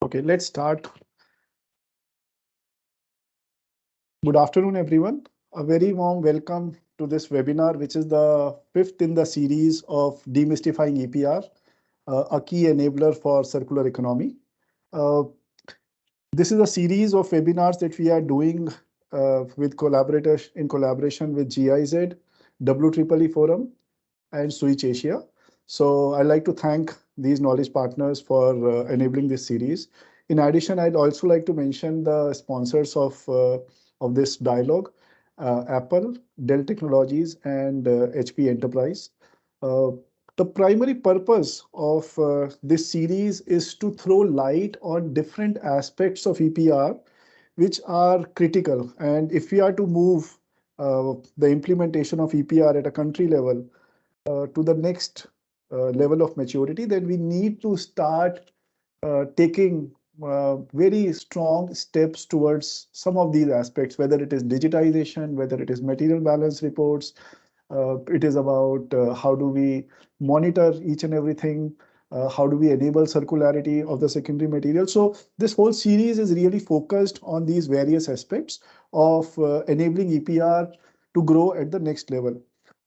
Okay, let's start. Good afternoon, everyone. A very warm welcome to this webinar, which is the fifth in the series of Demystifying EPR, a key enabler for circular economy. This is a series of webinars that we are doing with collaborators in collaboration with GIZ, WEEE Forum, and Switch Asia. So I'd like to thank these knowledge partners for enabling this series. In addition, I'd also like to mention the sponsors of this dialogue, Apple, Dell Technologies, and HP Enterprise. The primary purpose of this series is to throw light on different aspects of EPR, which are critical. And if we are to move the implementation of EPR at a country level to the next level of maturity, then we need to start taking very strong steps towards some of these aspects, whether it is digitization, whether it is material balance reports. It is about how do we monitor each and everything, how do we enable circularity of the secondary material. So this whole series is really focused on these various aspects of enabling EPR to grow at the next level.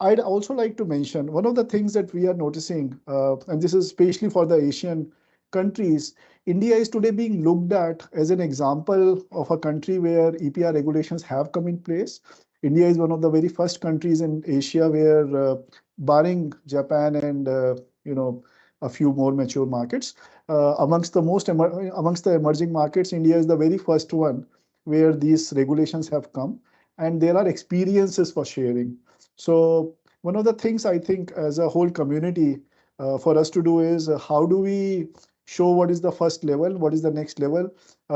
I'd also like to mention one of the things that we are noticing, and this is especially for the Asian countries, India is today being looked at as an example of a country where EPR regulations have come in place. India is one of the very first countries in Asia where, barring Japan and a few more mature markets, amongst the emerging markets, India is the very first one where these regulations have come, and there are experiences for sharing. So one of the things I think as a whole community for us to do is how do we show what is the first level, what is the next level.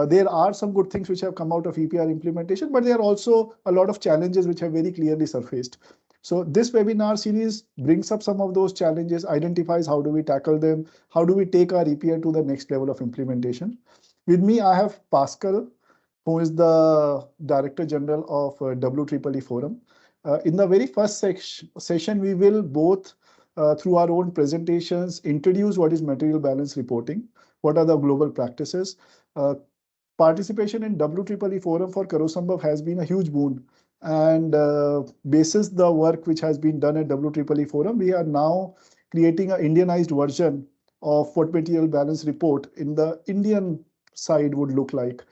There are some good things which have come out of EPR implementation, but there are also a lot of challenges which have very clearly surfaced. So this webinar series brings up some of those challenges, identifies how do we tackle them, how do we take our EPR to the next level of implementation. With me, I have Pascal, who is the Director General of WEEE Forum. In the very first session, we will both, through our own presentations, introduce what is material balance reporting, what are the global practices. Participation in WEEE Forum for Karo Sambhav has been a huge boon. And basis the work which has been done at WEEE Forum, we are now creating an Indianized version of what material balance report in the Indian side would look like.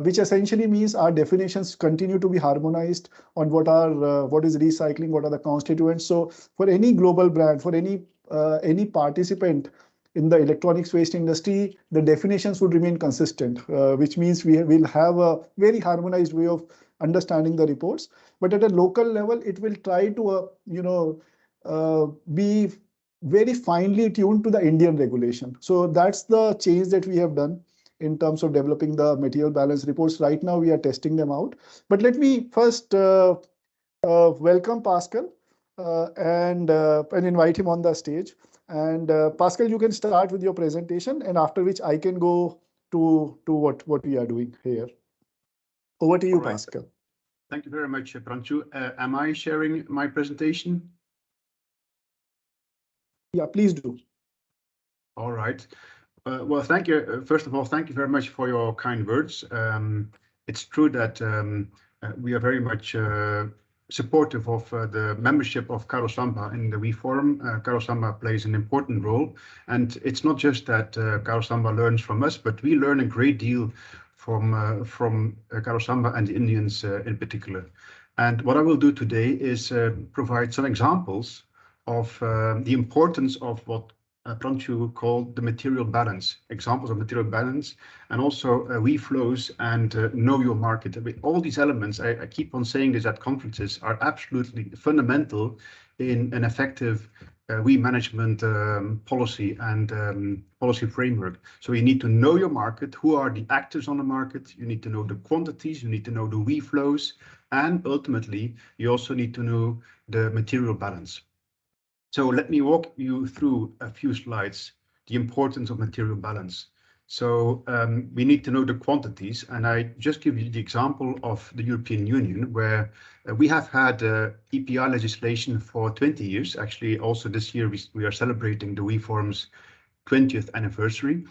Which essentially means our definitions continue to be harmonized on what is recycling, what are the constituents. So for any global brand, for any participant in the electronics waste industry, the definitions would remain consistent, which means we will have a very harmonized way of understanding the reports. But at a local level, it will try to be very finely tuned to the Indian regulation. So that's the change that we have done in terms of developing the material balance reports. Right now, we are testing them out. But let me first welcome Pascal and invite him on the stage. And Pascal, you can start with your presentation, and after which I can go to what we are doing here. Over to you, right. Pascal. Thank you very much, Pranchu. Am I sharing my presentation? Yeah, please do. All right. Well, thank you. First of all, thank you very much for your kind words. It's true that we are very much supportive of the membership of Karo Sambhav in the WEEE Forum. Karo Sambhav plays an important role. And it's not just that Karo Sambhav learns from us, but we learn a great deal from Karo Sambhav and the Indians in particular. And what I will do today is provide some examples of the importance of what Pranchu called the material balance, examples of material balance, and also WEEE flows and know your market. I mean, all these elements, I keep on saying this at conferences, are absolutely fundamental in an effective WEEE management policy and policy framework. So you need to know your market, who are the actors on the market, you need to know the quantities, you need to know the WEEE flows, and ultimately, you also need to know the material balance. So let me walk you through a few slides, the importance of material balance. So we need to know the quantities, and I just give you the example of the European Union, where we have had EPR legislation for 20 years. Actually, also this year we are celebrating the WEEE Forum's 20th anniversary.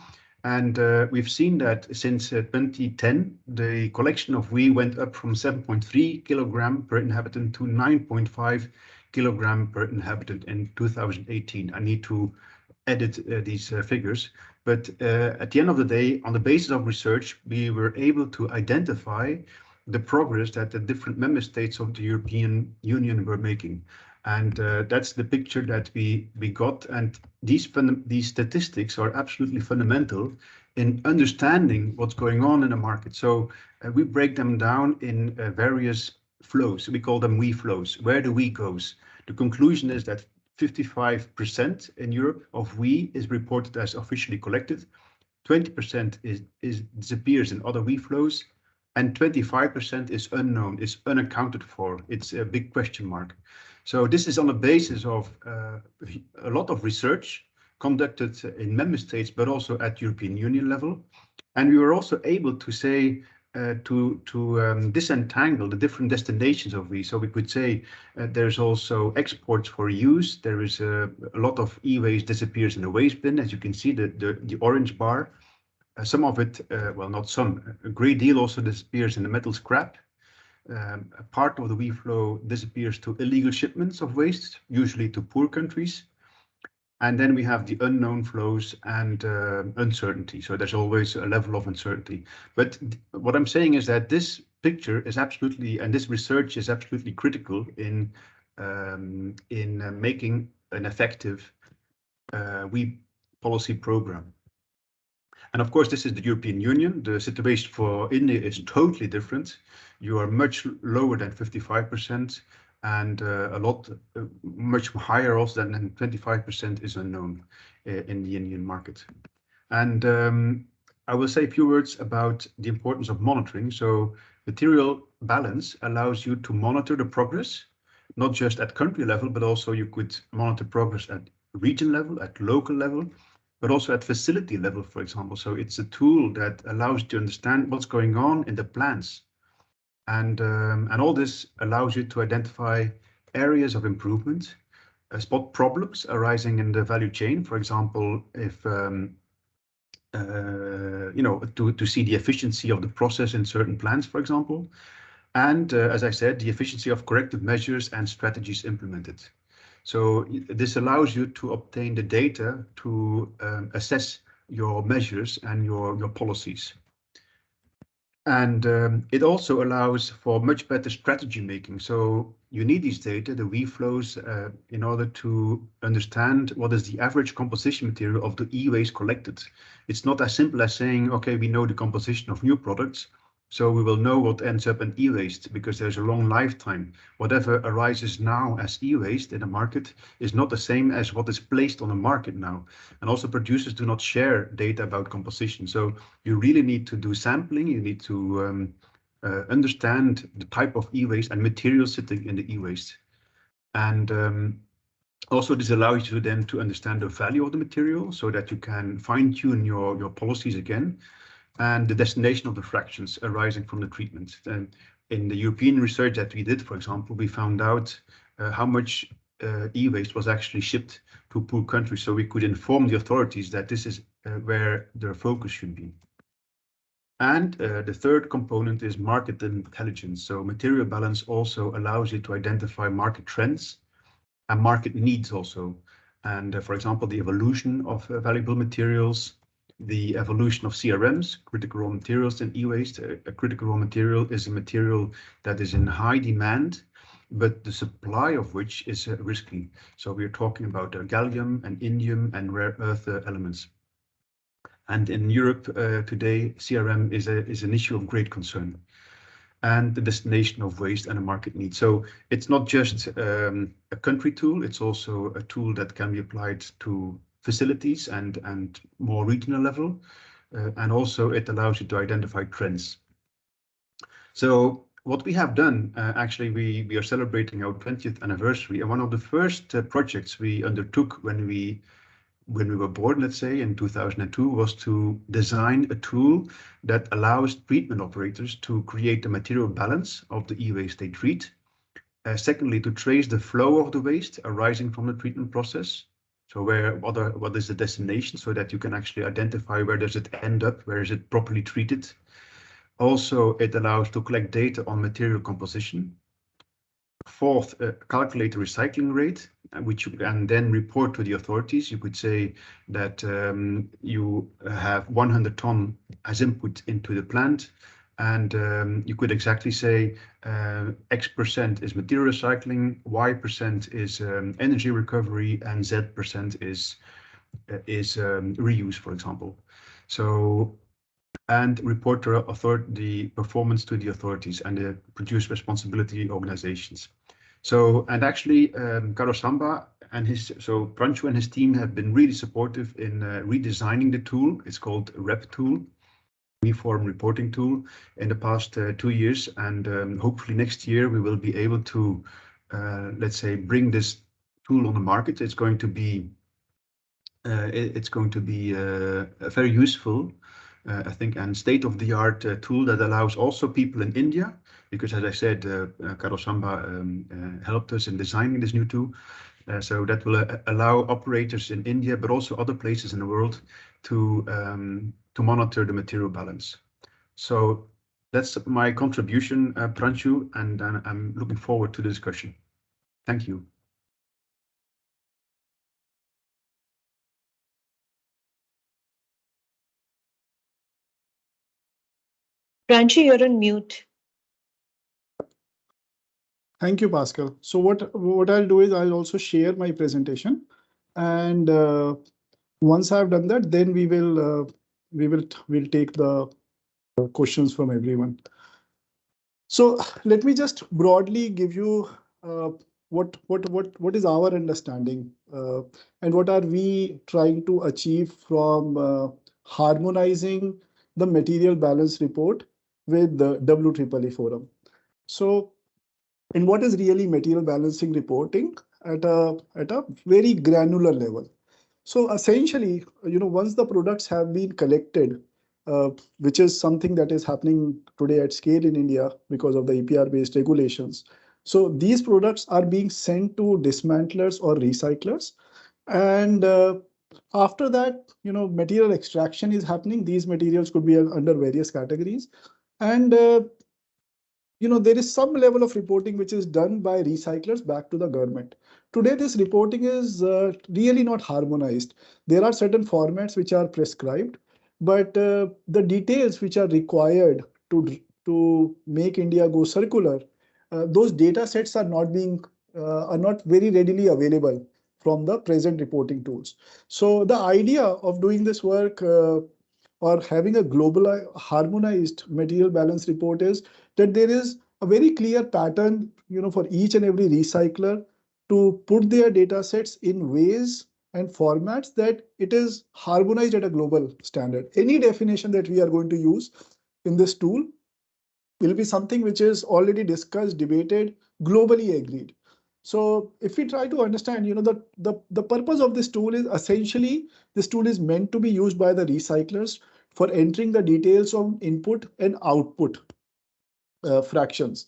And we've seen that since 2010, the collection of WEEE went up from 7.3 kilogram per inhabitant to 9.5 kilogram per inhabitant in 2018. I need to edit these figures, but at the end of the day, on the basis of research, we were able to identify the progress that the different member states of the European Union were making. And that's the picture that we got. And these statistics are absolutely fundamental in understanding what's going on in the market. So we break them down in various flows. We call them WEEE flows. Where do WEEE goes? The conclusion is that 55% in Europe of WEEE is reported as officially collected. 20% disappears in other WEEE flows, and 25% is unknown, is unaccounted for. It's a big question mark. So this is on the basis of a lot of research conducted in member states, but also at European Union level. And we were also able to say, to disentangle the different destinations of WEEE. So we could say there's also exports for use. There is a lot of e-waste disappears in the waste bin, as you can see, the orange bar. Some of it, well, not some, a great deal also disappears in the metal scrap. A part of the WEEE flow disappears to illegal shipments of waste, usually to poor countries. And then we have the unknown flows and uncertainty. So there's always a level of uncertainty. But what I'm saying is that this picture is absolutely, and this research is absolutely critical in making an effective WEEE policy program. And of course, this is the European Union. The situation for India is totally different. You are much lower than 55%, and much higher also than 25% is unknown in the Indian market. And I will say a few words about the importance of monitoring. So material balance allows you to monitor the progress, not just at country level, but also you could monitor progress at region level, at local level, but also at facility level, for example. So it's a tool that allows you to understand what's going on in the plants. And all this allows you to identify areas of improvement, spot problems arising in the value chain. For example, if to see the efficiency of the process in certain plants, for example, and as I said, the efficiency of corrective measures and strategies implemented. So this allows you to obtain the data to assess your measures and your policies. And it also allows for much better strategy making. So you need these data, the WEEE flows, in order to understand what is the average composition material of the e-waste collected. It's not as simple as saying, okay, we know the composition of new products, so we will know what ends up in e-waste, because there's a long lifetime. Whatever arises now as e-waste in the market is not the same as what is placed on the market now. And also producers do not share data about composition. So you really need to do sampling. You need to understand the type of e-waste and material sitting in the e-waste. And also this allows you then to understand the value of the material so that you can fine tune your policies again, and the destination of the fractions arising from the treatment. And in the European research that we did, for example, we found out how much e-waste was actually shipped to poor countries, so we could inform the authorities that this is where their focus should be. And the third component is market intelligence. So material balance also allows you to identify market trends and market needs also. And for example, the evolution of valuable materials, the evolution of CRMs, critical raw materials in e-waste. A critical raw material is a material that is in high demand, but the supply of which is risky. So we're talking about gallium and indium and rare earth elements. And in Europe today, CRM is an issue of great concern, and the destination of waste and a market need. So it's not just a country tool, it's also a tool that can be applied to facilities and more regional level. And also it allows you to identify trends. So what we have done, actually, we are celebrating our 20th anniversary. And one of the first projects we undertook when we were born, let's say, in 2002, was to design a tool that allows treatment operators to create a material balance of the e-waste they treat. Secondly, to trace the flow of the waste arising from the treatment process. So what is the destination, so that you can actually identify where does it end up, where is it properly treated. Also, it allows to collect data on material composition. Fourth, calculate the recycling rate, which you can then report to the authorities. You could say that you have 100 ton as input into the plant, and you could exactly say X% is material recycling, Y% is energy recovery, and Z% is reuse, for example. So, and report the performance to the authorities and the produce responsibility organizations. So, and actually, Karo and Pranchu and his team have been really supportive in redesigning the tool. It's called REP tool, Reform Reporting Tool, in the past 2 years. And hopefully next year we will be able to, let's say, bring this tool on the market. It's going to be very useful, I think, and state-of-the-art tool that allows also people in India, because as I said, Karo helped us in designing this new tool. So that will allow operators in India, but also other places in the world, to monitor the material balance. So that's my contribution, Pranchu, and I'm looking forward to the discussion. Thank you. Pranchu, you're on mute. Thank you, Pascal. So what I'll do is I'll also share my presentation, and once I've done that, then we'll take the questions from everyone. So let me just broadly give you what is our understanding and what are we trying to achieve from harmonizing the material balance report with the WEEE forum. So, and what is really material balancing reporting at a very granular level. So essentially, once the products have been collected, which is something that is happening today at scale in India because of the EPR-based regulations. So these products are being sent to dismantlers or recyclers. And after that, material extraction is happening. These materials could be under various categories. And there is some level of reporting which is done by recyclers back to the government. Today, this reporting is really not harmonized. There are certain formats which are prescribed, but the details which are required to make India go circular, those data sets are not very readily available from the present reporting tools. So the idea of doing this work or having a global harmonized material balance report is that there is a very clear pattern, for each and every recycler to put their data sets in ways and formats that it is harmonized at a global standard. Any definition that we are going to use in this tool will be something which is already discussed, debated, globally agreed. So if we try to understand, the purpose of this tool is essentially, this tool is meant to be used by the recyclers for entering the details of input and output fractions.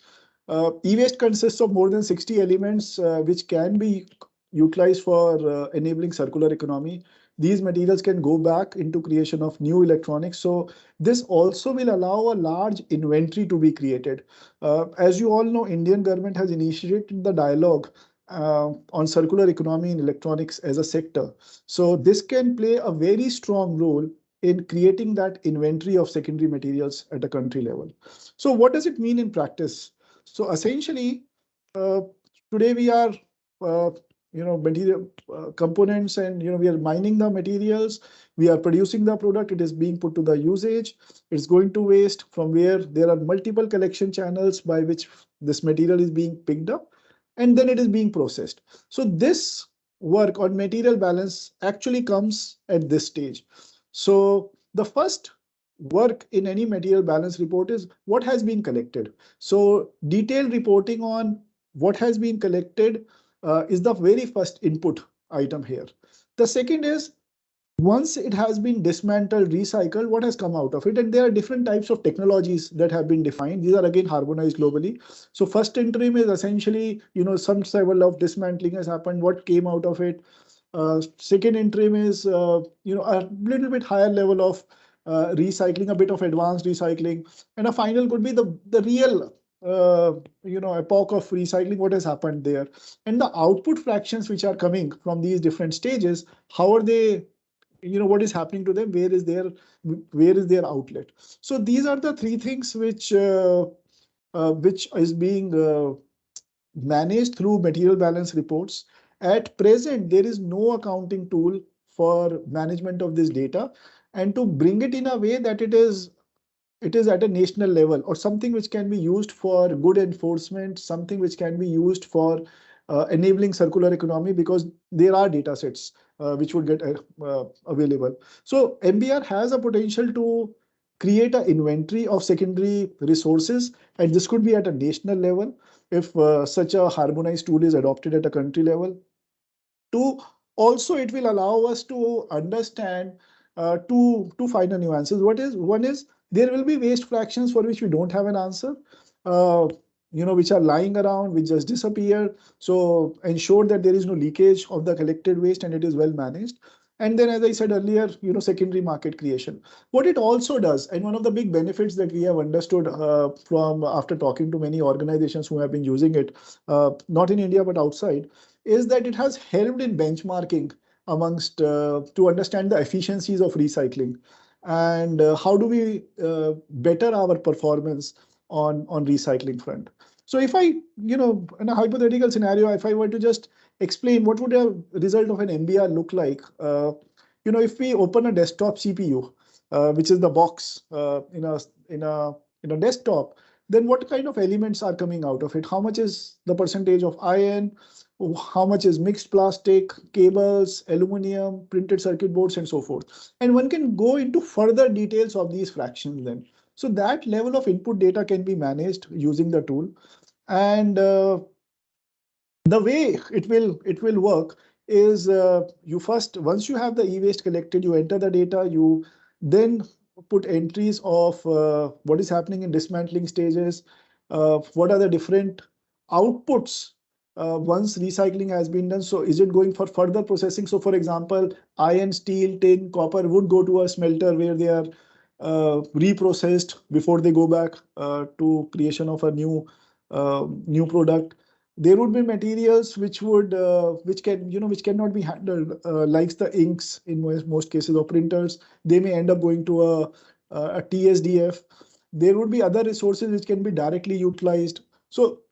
E-waste consists of more than 60 elements which can be utilized for enabling circular economy. These materials can go back into creation of new electronics. So this also will allow a large inventory to be created. As you all know, Indian government has initiated the dialogue on circular economy in electronics as a sector. So this can play a very strong role in creating that inventory of secondary materials at a country level. So what does it mean in practice? So essentially, today we are, material components, and we are mining the materials, we are producing the product, it is being put to the usage, it's going to waste, from where there are multiple collection channels by which this material is being picked up, and then it is being processed. So this work on material balance actually comes at this stage. So the first work in any material balance report is what has been collected. So detailed reporting on what has been collected is the very first input item here. The second is, once it has been dismantled, recycled, what has come out of it? And there are different types of technologies that have been defined. These are again harmonized globally. So first interim is essentially, some level of dismantling has happened. What came out of it? Second interim is a little bit higher level of recycling, a bit of advanced recycling, and a final could be the real epoch of recycling, what has happened there, and the output fractions which are coming from these different stages. How are they? What is happening to them? Where is their outlet? So these are the three things which is being managed through material balance reports. At present, there is no accounting tool for management of this data, and to bring it in a way that it is at a national level, or something which can be used for good enforcement, something which can be used for enabling circular economy, because there are data sets which would get available. So MBR has a potential to create an inventory of secondary resources, and this could be at a national level if such a harmonized tool is adopted at a country level. Two, also it will allow us to understand two final nuances. One is there will be waste fractions for which we don't have an answer, uh, which are lying around, which just disappear. So ensure that there is no leakage of the collected waste and it is well managed. And then, as I said earlier, secondary market creation. What it also does, and one of the big benefits that we have understood from after talking to many organizations who have been using it, not in India but outside, is that it has helped in benchmarking amongst to understand the efficiencies of recycling, and how do we better our performance on recycling front. So if I, in a hypothetical scenario, if I were to just explain what would a result of an MBR look like, if we open a desktop CPU, which is the box in a desktop, then what kind of elements are coming out of it? How much is the percentage of iron? How much is mixed plastic, cables, aluminum, printed circuit boards, and so forth. And one can go into further details of these fractions then. So that level of input data can be managed using the tool. And the way it will work is you first, once you have the e-waste collected, you enter the data, you then put entries of what is happening in dismantling stages, what are the different outputs once recycling has been done. So is it going for further processing? So for example, iron, steel, tin, copper would go to a smelter where they are reprocessed before they go back to creation of a new product. There would be materials which cannot be handled, like the inks in most cases, or printers. They may end up going to a TSDF. There would be other resources which can be directly utilized. So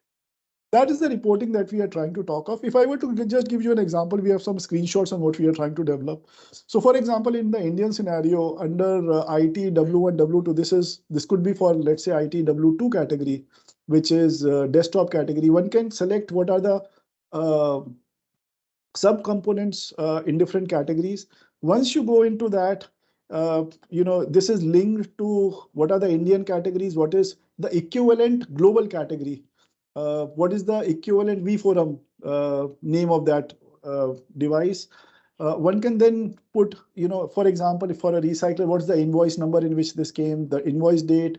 that is the reporting that we are trying to talk of. If I were to just give you an example, we have some screenshots on what we are trying to develop. So for example, in the Indian scenario, under IT W1, W2, this could be for, let's say, IT W2 category, which is desktop category. One can select what are the uh, subcomponents in different categories. Once you go into that, this is linked to what are the Indian categories, what is the equivalent global category, what is the equivalent V forum name of that device. One can then put, for example, for a recycler, what's the invoice number in which this came, the invoice date,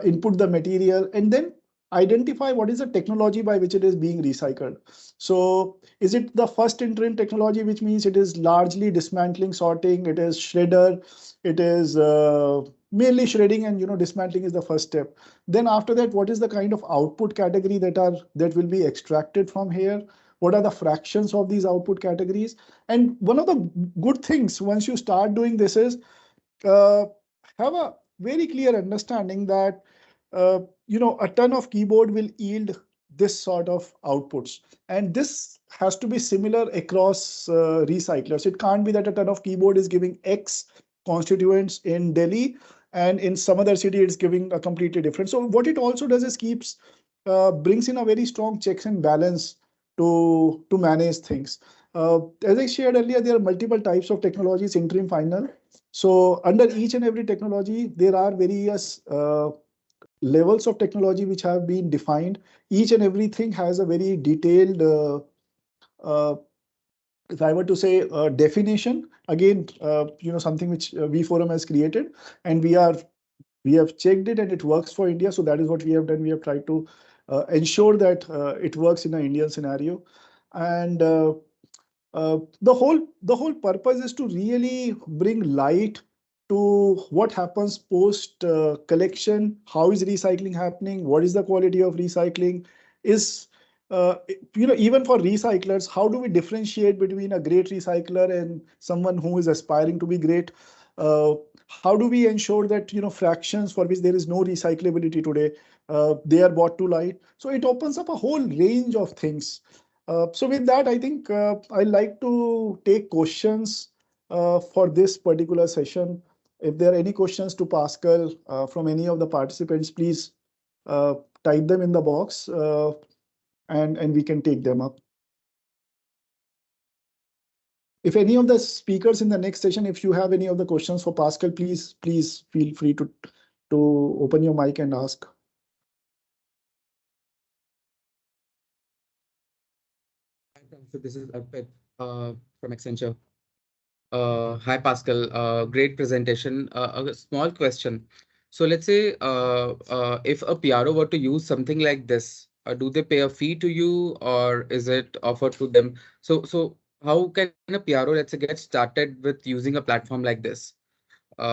input the material, and then identify what is the technology by which it is being recycled. So is it the first interim technology, which means it is largely dismantling, sorting, it is shredder, it is mainly shredding, and dismantling is the first step. Then after that, what is the kind of output category that will be extracted from here? What are the fractions of these output categories? And one of the good things once you start doing this is uh, have a very clear understanding that a ton of keyboard will yield this sort of outputs, and this has to be similar across recyclers. It can't be that a ton of keyboard is giving X constituents in Delhi and in some other city it's giving a completely different. So what it also does is brings in a very strong checks and balance to manage things. As I shared earlier, there are multiple types of technologies, interim, final. So under each and every technology, there are various levels of technology which have been defined. Each and everything has a very detailed, uh, if I were to say, definition. Again, something which V Forum has created, and we have checked it and it works for India. So that is what we have done. We have tried to ensure that it works in an Indian scenario. And The whole purpose is to really bring light to what happens post collection. How is recycling happening? What is the quality of recycling? Is even for recyclers, how do we differentiate between a great recycler and someone who is aspiring to be great? How do we ensure that fractions for which there is no recyclability today, they are brought to light? So it opens up a whole range of things. So with that, I think I like to take questions for this particular session. If there are any questions to Pascal from any of the participants, please type them in the box and we can take them up. If any of the speakers in the next session, if you have any of the questions for Pascal, please feel free to open your mic and ask. So this is Arpit from Accenture. Hi, Pascal. Great presentation. A small question. So let's say if a PRO were to use something like this, do they pay a fee to you or is it offered to them? So how can a PRO, let's say, get started with using a platform like this? We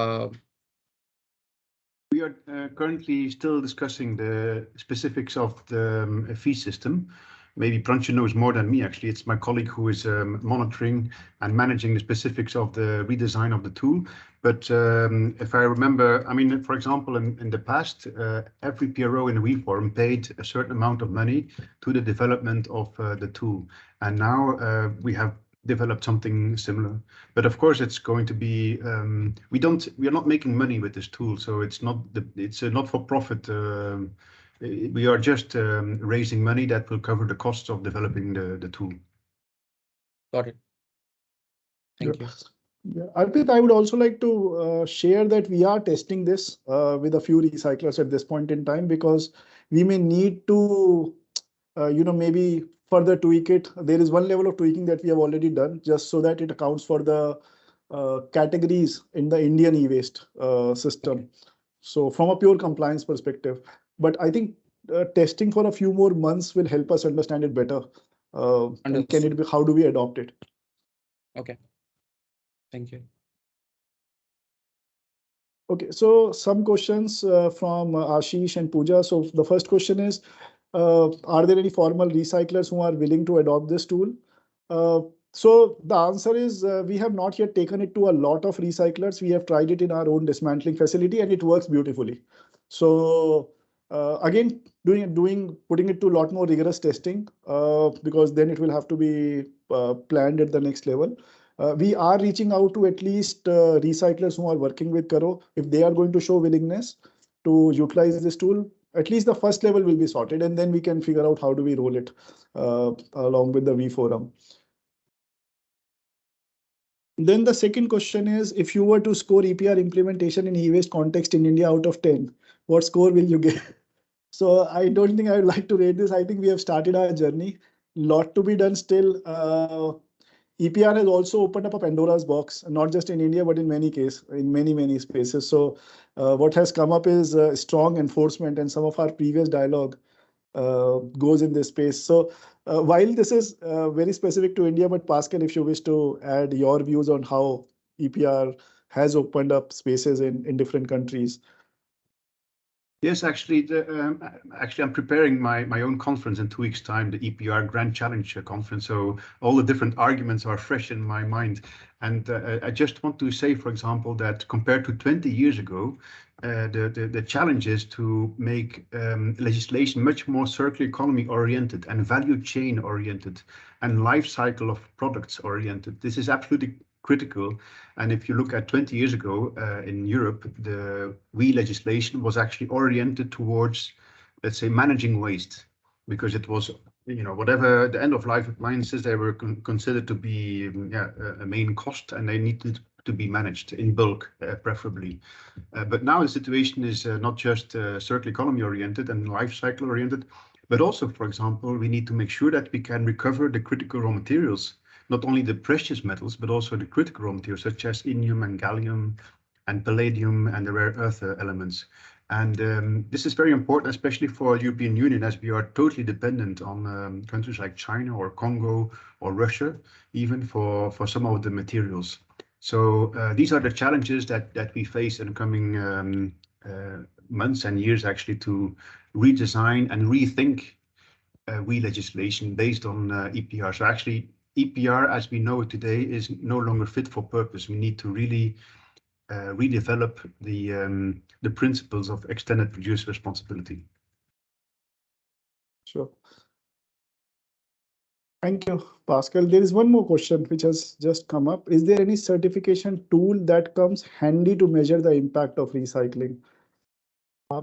are currently still discussing the specifics of the fee system. Maybe Prancha knows more than me, actually. It's my colleague who is monitoring and managing the specifics of the redesign of the tool. But if I remember, I mean, for example, in the past, every PRO in WeForm paid a certain amount of money to the development of the tool. And now we have developed something similar. But of course, it's going to be, we are not making money with this tool. So it's a not-for-profit. We are just raising money that will cover the costs of developing the tool. Got it. Thank you. Yeah, Arpit, I would also like to share that we are testing this with a few recyclers at this point in time, because we may need to, maybe further tweak it. There is one level of tweaking that we have already done just so that it accounts for the categories in the Indian e-waste system. So from a pure compliance perspective, but I think testing for a few more months will help us understand it better. And can it be, how do we adopt it? Okay. Thank you. Okay, so some questions from Ashish and Pooja. So the first question is, are there any formal recyclers who are willing to adopt this tool? So the answer is we have not yet taken it to a lot of recyclers. We have tried it in our own dismantling facility and it works beautifully. So again, putting it to a lot more rigorous testing because then it will have to be planned at the next level. We are reaching out to at least recyclers who are working with Karo. If they are going to show willingness to utilize this tool, at least the first level will be sorted, and then we can figure out how do we roll it along with the V forum. Then the second question is, if you were to score EPR implementation in e-waste context in India out of 10, what score will you get? So I don't think I would like to rate this. I think we have started our journey. Lot to be done still. EPR has also opened up a Pandora's box, not just in India, but in many cases, in many spaces. So what has come up is strong enforcement, and some of our previous dialogue goes in this space. So while this is very specific to India, but Pascal, if you wish to add your views on how EPR has opened up spaces in different countries. Yes, actually, I'm preparing my own conference in 2 weeks' time, the EPR Grand Challenge conference. So all the different arguments are fresh in my mind. And I just want to say, for example, that compared to 20 years ago, the challenge is to make legislation much more circular economy oriented and value chain oriented and life cycle of products oriented. This is absolutely critical. And if you look at 20 years ago in Europe, the WEEE legislation was actually oriented towards, let's say, managing waste, because it was, whatever the end of life appliances, they were considered to be a main cost, and they needed to be managed in bulk, preferably. But now the situation is not just circular economy oriented and life cycle oriented, but also, for example, we need to make sure that we can recover the critical raw materials, not only the precious metals, but also the critical raw materials such as indium and gallium and palladium and the rare earth elements. And this is very important, especially for the European Union, as we are totally dependent on countries like China or Congo or Russia, even for some of the materials. So these are the challenges that we face in the coming months and years, actually, to redesign and rethink legislation based on EPR. So actually, EPR, as we know it today, is no longer fit for purpose. We need to really redevelop the principles of extended producer responsibility. Sure. Thank you, Pascal. There is one more question which has just come up. Is there any certification tool that comes handy to measure the impact of recycling?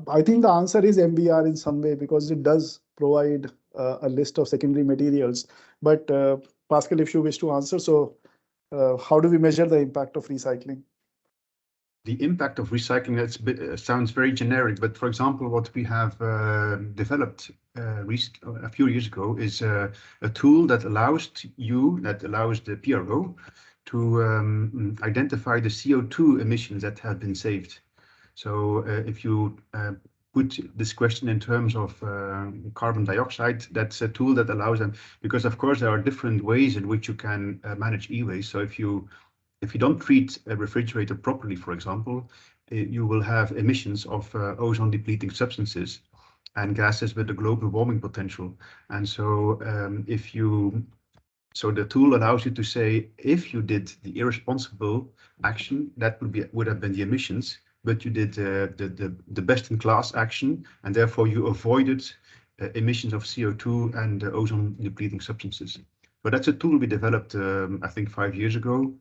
I think the answer is MBR in some way, because it does provide a list of secondary materials. But Pascal, if you wish to answer, so how do we measure the impact of recycling? The impact of recycling, sounds very generic, but for example, what we have developed a few years ago is a tool that allows the PRO to identify the CO2 emissions that have been saved. So if you put this question in terms of carbon dioxide, that's a tool that allows them, because of course there are different ways in which you can manage e-waste. So if you don't treat a refrigerator properly, for example, you will have emissions of ozone depleting substances and gases with a global warming potential. And so so the tool allows you to say, if you did the irresponsible action, that would have been the emissions, but you did the best-in-class action, and therefore you avoided emissions of CO2 and ozone depleting substances. But that's a tool we developed, I think, 5 years ago.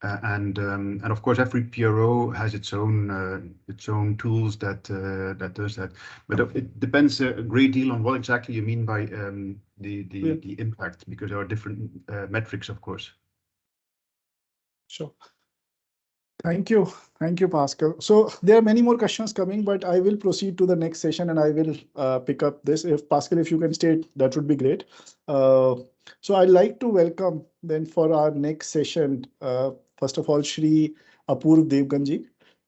And of course, every PRO has its own tools that does that. But it depends a great deal on what exactly you mean by the impact, because there are different metrics, of course. Sure. Thank you, Pascal. So there are many more questions coming, but I will proceed to the next session and I will pick up this. If Pascal, if you can state, that would be great. So I'd like to welcome then for our next session, first of all, Shri Apurv Devganji.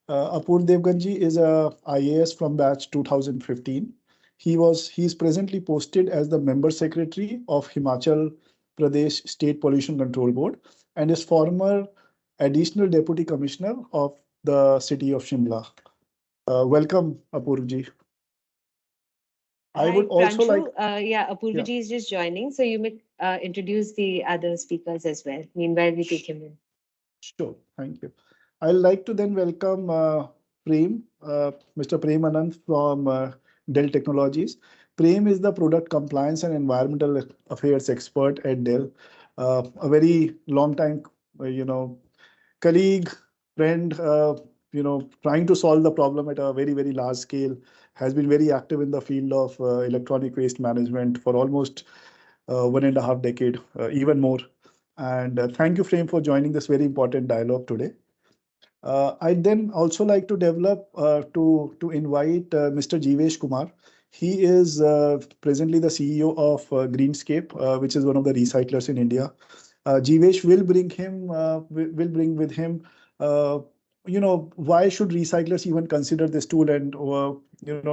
Apurv Devganji is a IAS from batch 2015. He's presently posted as the member secretary of Himachal Pradesh State Pollution Control Board and is former additional deputy commissioner of the city of Shimla. Welcome, Apurvji. I would also like. Apurvji is just joining, so you may introduce the other speakers as well. Meanwhile, we take him in. Sure, thank you. I'd like to then welcome Prem, Mr. Prem Anand from Dell Technologies. Prem is the product compliance and environmental affairs expert at Dell. A very long time, colleague, friend, trying to solve the problem at a very, very large scale, has been very active in the field of electronic waste management for almost 1.5 decades, even more. And thank you, Prem, for joining this very important dialogue today. I'd then also like to develop to invite Mr. Jeevesh Kumar. He is presently the CEO of Greenscape, which is one of the recyclers in India. Jeevesh will bring with him, why should recyclers even consider this tool, and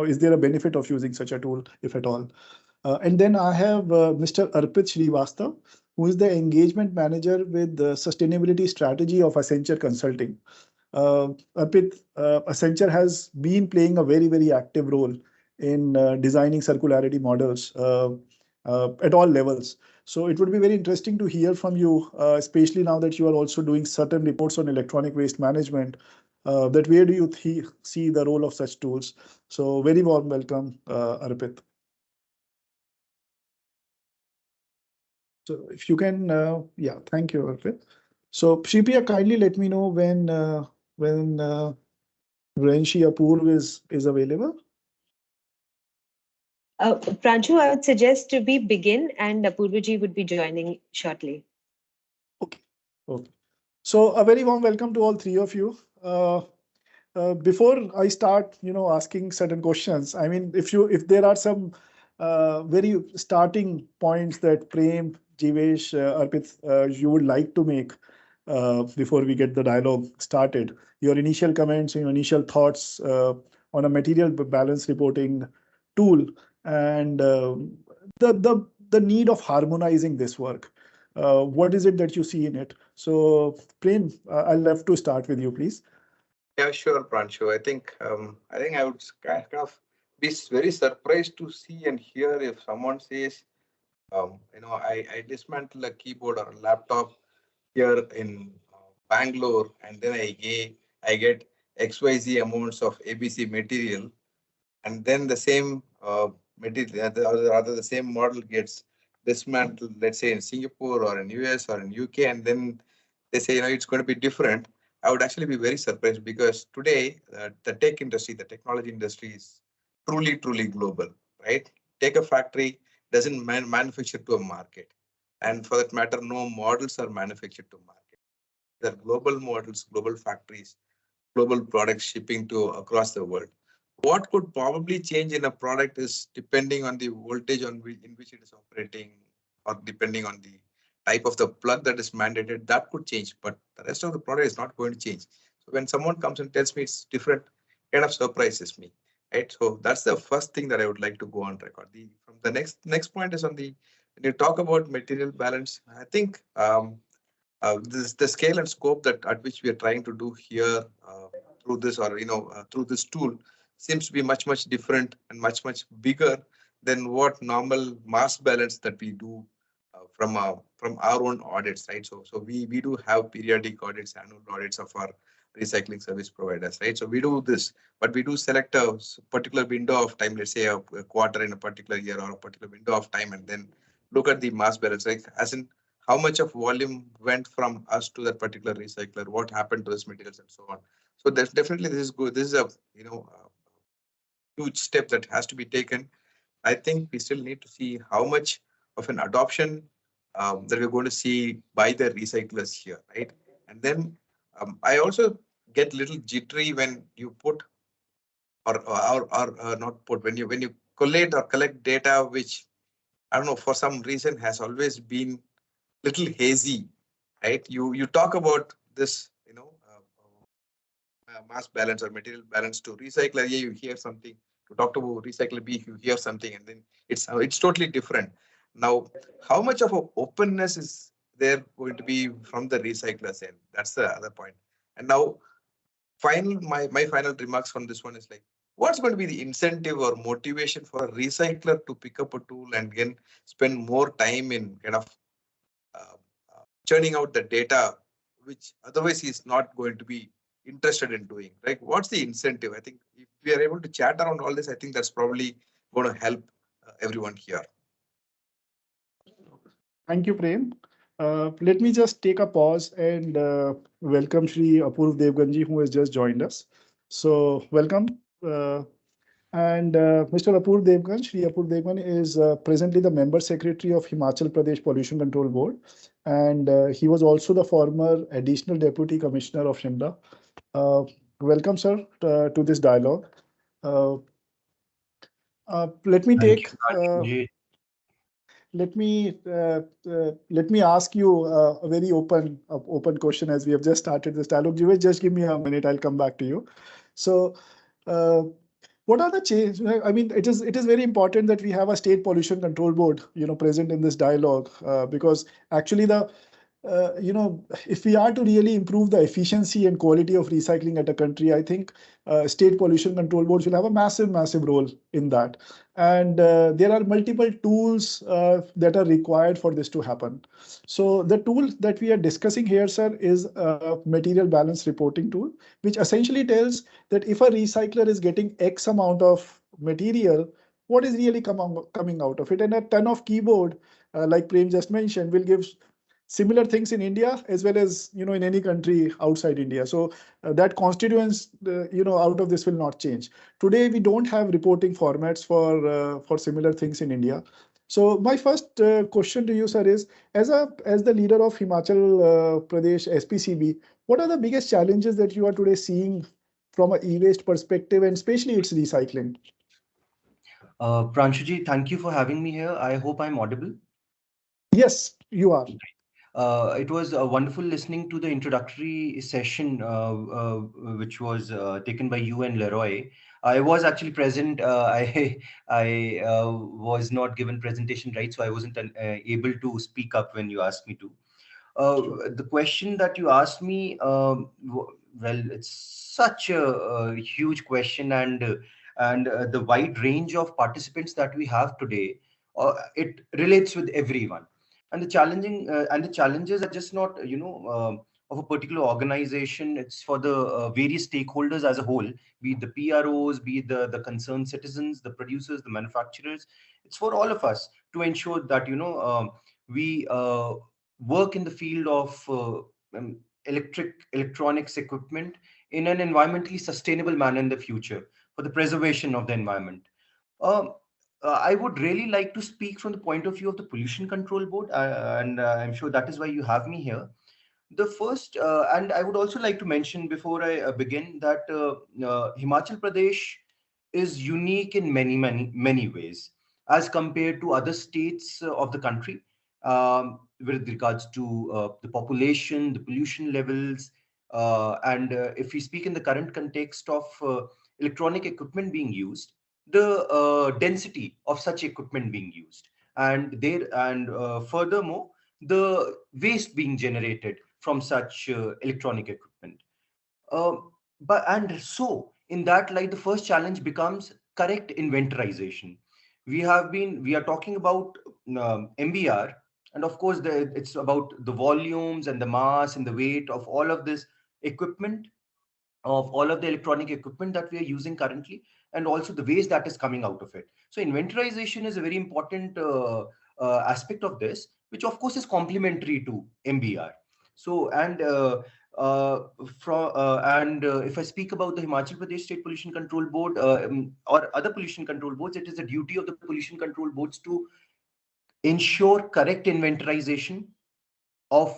is there a benefit of using such a tool, if at all? And then I have Mr. Arpit Srivastav, who is the engagement manager with the sustainability strategy of Accenture Consulting. Arpit, Accenture has been playing a very, very active role in designing circularity models at all levels. So it would be very interesting to hear from you, especially now that you are also doing certain reports on electronic waste management, that where do you see the role of such tools? So very warm welcome, Arpit. So if you can, thank you, Arpit. So Shripriya, kindly let me know when Renshi Apurv is available. Pranchu, I would suggest to begin, and Apurvaji would be joining shortly. Okay. So a very warm welcome to all three of you. Before I start, asking certain questions, I mean, if there are some very starting points that Prem, Jeevesh, Arpit, you would like to make before we get the dialogue started, your initial comments, your initial thoughts on a material balance reporting tool, and the need of harmonizing this work. What is it that you see in it? So, Prem, I'll love to start with you, please. Yeah, sure, Pranshu. I think I would kind of be very surprised to see and hear if someone says, I dismantle a keyboard or a laptop here in Bangalore, and then I get XYZ amounts of ABC material, and then the same material, or rather the same model gets dismantled, let's say in Singapore or in US or in UK, and then they say, it's going to be different. I would actually be very surprised, because today the tech industry, the technology industry is truly, truly global, right? Take a factory, doesn't manufacture to a market. And for that matter, no models are manufactured to market. They're global models, global factories, global products shipping to across the world. What could probably change in a product is depending on the voltage in which it is operating, or depending on the type of the plug that is mandated, that could change. But the rest of the product is not going to change. So when someone comes and tells me it's different, kind of surprises me, right? So that's the first thing that I would like to go on record. From the next point is on when you talk about material balance, I think the scale and scope at which we are trying to do here through this, or through this tool, seems to be much different and much bigger than what normal mass balance that we do from our own audits, right? So we do have periodic audits, annual audits of our recycling service providers, right? So we do this, but we do select a particular window of time, let's say a quarter in a particular year, or a particular window of time, and then look at the mass balance, like as in how much of volume went from us to that particular recycler, what happened to this materials, and so on. So definitely this is good. This is a huge step that has to be taken. I think we still need to see how much of an adoption that we're going to see by the recyclers here, right? And then I also get a little jittery when you put or not put, when you collate or collect data which, I don't know, for some reason has always been little hazy, right? You talk about this, mass balance or material balance to recycler A, you hear something. To talk to recycler B, you hear something, and then it's totally different. Now, how much of an openness is there going to be from the recyclers end? That's the other point. And now, my final remarks on this one is like, what's going to be the incentive or motivation for a recycler to pick up a tool and again spend more time in kind of churning out the data, which otherwise he's not going to be interested in doing, right? What's the incentive? I think if we are able to chat around all this, I think that's probably going to help everyone here. Thank you, Prem. Let me just take a pause and welcome Shri Apurv Devganji, who has just joined us. So welcome. And Mr. Apurv Devgan, Shri Apurv Devgan is presently the member secretary of Himachal Pradesh Pollution Control Board. And he was also the former additional deputy commissioner of Shimla. Welcome, sir, to this dialogue. Let me take. Let me ask you a very open question, as we have just started this dialogue. Jeevesh, just give me a minute. I'll come back to you. So, what are the changes? I mean, it is very important that we have a state pollution control board, present in this dialogue, because actually if we are to really improve the efficiency and quality of recycling at a country, I think state pollution control boards will have a massive role in that. And there are multiple tools that are required for this to happen. So the tool that we are discussing here, sir, is a material balance reporting tool, which essentially tells that if a recycler is getting X amount of material, what is really coming out of it. And a ton of keyboard, like Prem just mentioned, will give similar things in India as well as in any country outside India. So that constituents out of this will not change. Today we don't have reporting formats for similar things in India. So my first question to you, sir, is as the leader of Himachal Pradesh SPCB, what are the biggest challenges that you are today seeing from an e-waste perspective, and especially its recycling? Pranshuji, thank you for having me here. I hope I'm audible. Yes, you are. It was wonderful listening to the introductory session, which was taken by you and Leroy. I was actually present. I was not given presentation right, so I wasn't able to speak up when you asked me to. The question that you asked me, well, it's such a huge question, and the wide range of participants that we have today, it relates with everyone. And the challenges are just not, of a particular organization. It's for the various stakeholders as a whole, be it the PROs, be it the concerned citizens, the producers, the manufacturers. It's for all of us to ensure that, we work in the field of electronics equipment in an environmentally sustainable manner in the future for the preservation of the environment. Um, I would really like to speak from the point of view of the Pollution Control Board, and I'm sure that is why you have me here. The first, and I would also like to mention before I begin that Himachal Pradesh is unique in many ways as compared to other states of the country, with regards to the population, the pollution levels, and if we speak in the current context of electronic equipment being used, the density of such equipment being used, and furthermore, the waste being generated from such electronic equipment. But so in that light, the first challenge becomes correct inventorization. We are talking about MBR, and of course, it's about the volumes and the mass and the weight of all of this equipment, of all of the electronic equipment that we are using currently, and also the waste that is coming out of it. So inventorization is a very important aspect of this, which of course is complementary to MBR. So if I speak about the Himachal Pradesh State Pollution Control Board, or other pollution control boards, it is the duty of the pollution control boards to ensure correct inventorization of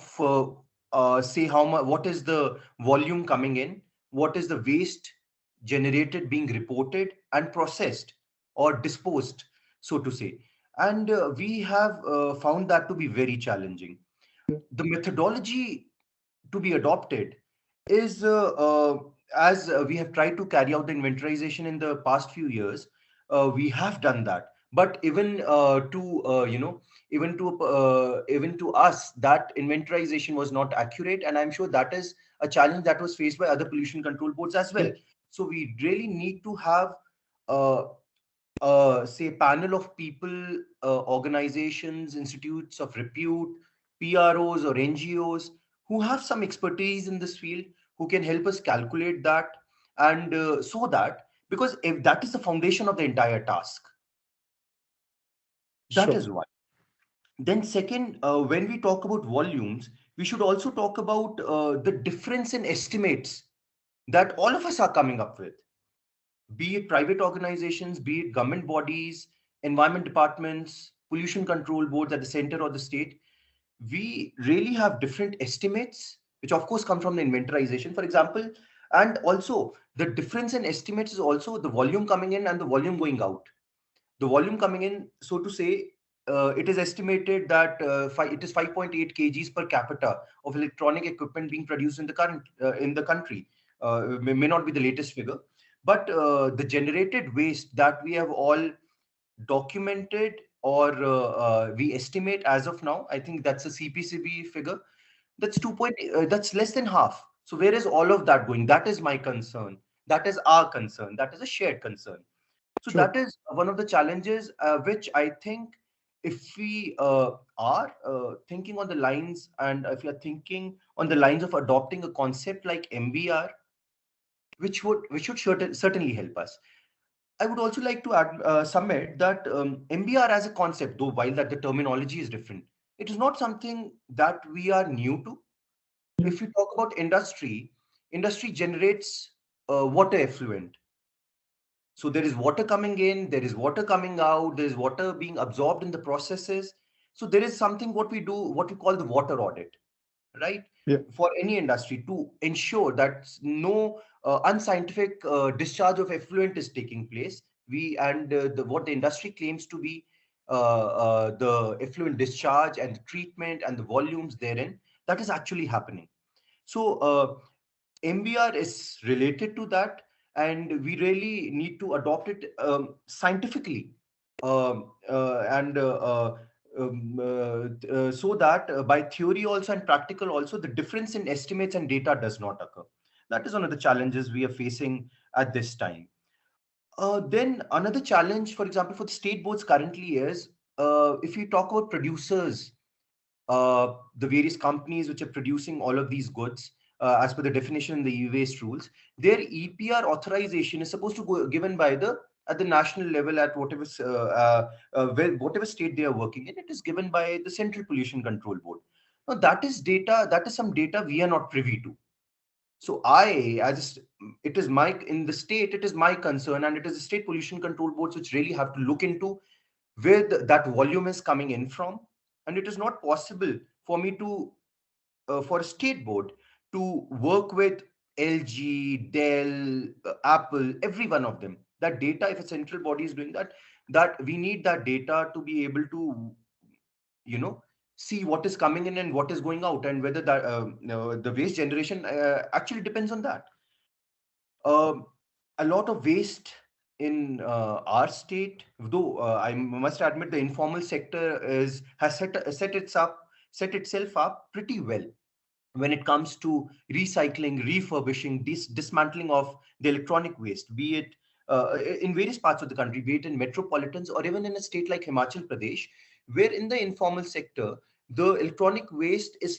say how much, what is the volume coming in, what is the waste generated being reported and processed or disposed, so to say. And we have found that to be very challenging. The methodology to be adopted is as we have tried to carry out the inventorization in the past few years, we have done that, but even to us, that inventorization was not accurate, and I'm sure that is a challenge that was faced by other pollution control boards as well. So we really need to have uh, say panel of people, organizations, institutes of repute, PROs or NGOs who have some expertise in this field, who can help us calculate that, and so that, because if that is the foundation of the entire task, that Sure. is one. Then second, when we talk about volumes, we should also talk about the difference in estimates that all of us are coming up with, be it private organizations, be it government bodies, environment departments, pollution control boards at the center or the state. We really have different estimates, which of course come from the inventorization, for example. And also the difference in estimates is also the volume coming in and the volume going out. The volume coming in, so to say, it is estimated that it is 5.8 kgs per capita of electronic equipment being produced in the current in the country. May not be the latest figure, but the generated waste that we have all documented, or we estimate as of now, I think that's a CPCB figure. That's that's less than half. So where is all of that going? That is my concern. That is our concern. That is a shared concern. So Sure. that is one of the challenges, which I think, if we are thinking on the lines, and if we are thinking on the lines of adopting a concept like MBR, which should certainly help us. I would also like to add, submit that MBR as a concept, though while that the terminology is different, it is not something that we are new to. If you talk about industry, industry generates water effluent. So there is water coming in, there is water coming out, there is water being absorbed in the processes. So there is something what we do, what we call the water audit, right? Yeah. For any industry, to ensure that no unscientific discharge of effluent is taking place. What the industry claims to be the effluent discharge and the treatment and the volumes therein, that is actually happening. So MBR is related to that, and we really need to adopt it scientifically, so that by theory also and practical also, the difference in estimates and data does not occur. That is one of the challenges we are facing at this time. Then another challenge, for example, for the state boards currently is, if you talk about producers, the various companies which are producing all of these goods, as per the definition in the e-waste rules, their EPR authorization is supposed to go given by the at the national level, at whatever whatever state they are working in. It is given by the Central Pollution Control Board. Now that is data, that is some data we are not privy to. So it is my, in the state, it is my concern, and it is the state pollution control boards which really have to look into where that volume is coming in from. And it is not possible for me to, for a state board to work with LG, Dell, Apple, every one of them. That data, if a central body is doing that, that we need that data to be able to, see what is coming in and what is going out, and whether that the waste generation actually depends on that. A lot of waste in our state, though I must admit the informal sector has set itself up pretty well when it comes to recycling, refurbishing, dismantling of the electronic waste, be it in various parts of the country, be it in metropolitans or even in a state like Himachal Pradesh, where in the informal sector, the electronic waste is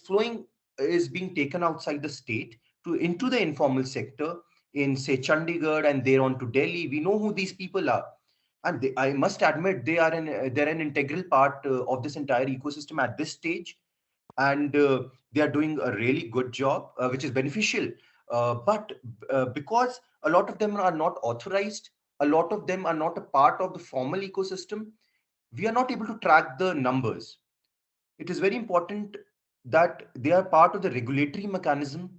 being taken outside the state into the informal sector in, say, Chandigarh, and there on to Delhi. We know who these people are. And I must admit, they're an integral part of this entire ecosystem at this stage. And they are doing a really good job, which is beneficial. But because a lot of them are not authorized, a lot of them are not a part of the formal ecosystem, we are not able to track the numbers. It is very important that they are part of the regulatory mechanism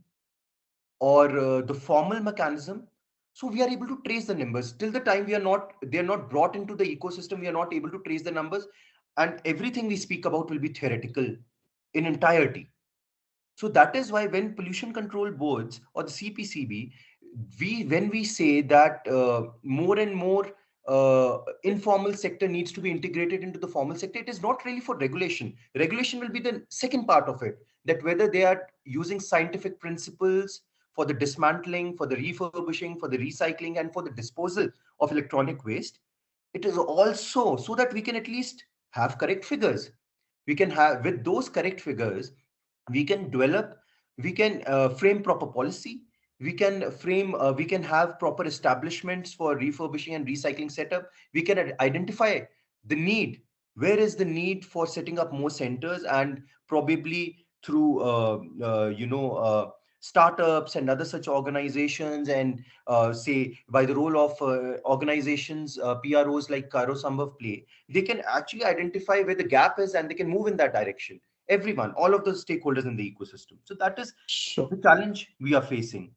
or the formal mechanism, so we are able to trace the numbers. Till the time they are not brought into the ecosystem, we are not able to trace the numbers, and everything we speak about will be theoretical in entirety. So that is why when pollution control boards or the CPCB, when we say that more and more informal sector needs to be integrated into the formal sector, it is not really for regulation. Regulation will be the second part of it, that whether they are using scientific principles for the dismantling, for the refurbishing, for the recycling, and for the disposal of electronic waste. It is also so that we can at least have correct figures. We can have, with those correct figures, we can frame proper policy. We can have proper establishments for refurbishing and recycling setup. We can identify the need. Where is the need for setting up more centers, and probably through startups and other such organizations, and say by the role of organizations, PROs like Karo, Sambhav play, they can actually identify where the gap is and they can move in that direction. Everyone, all of the stakeholders in the ecosystem. So that is the challenge we are facing.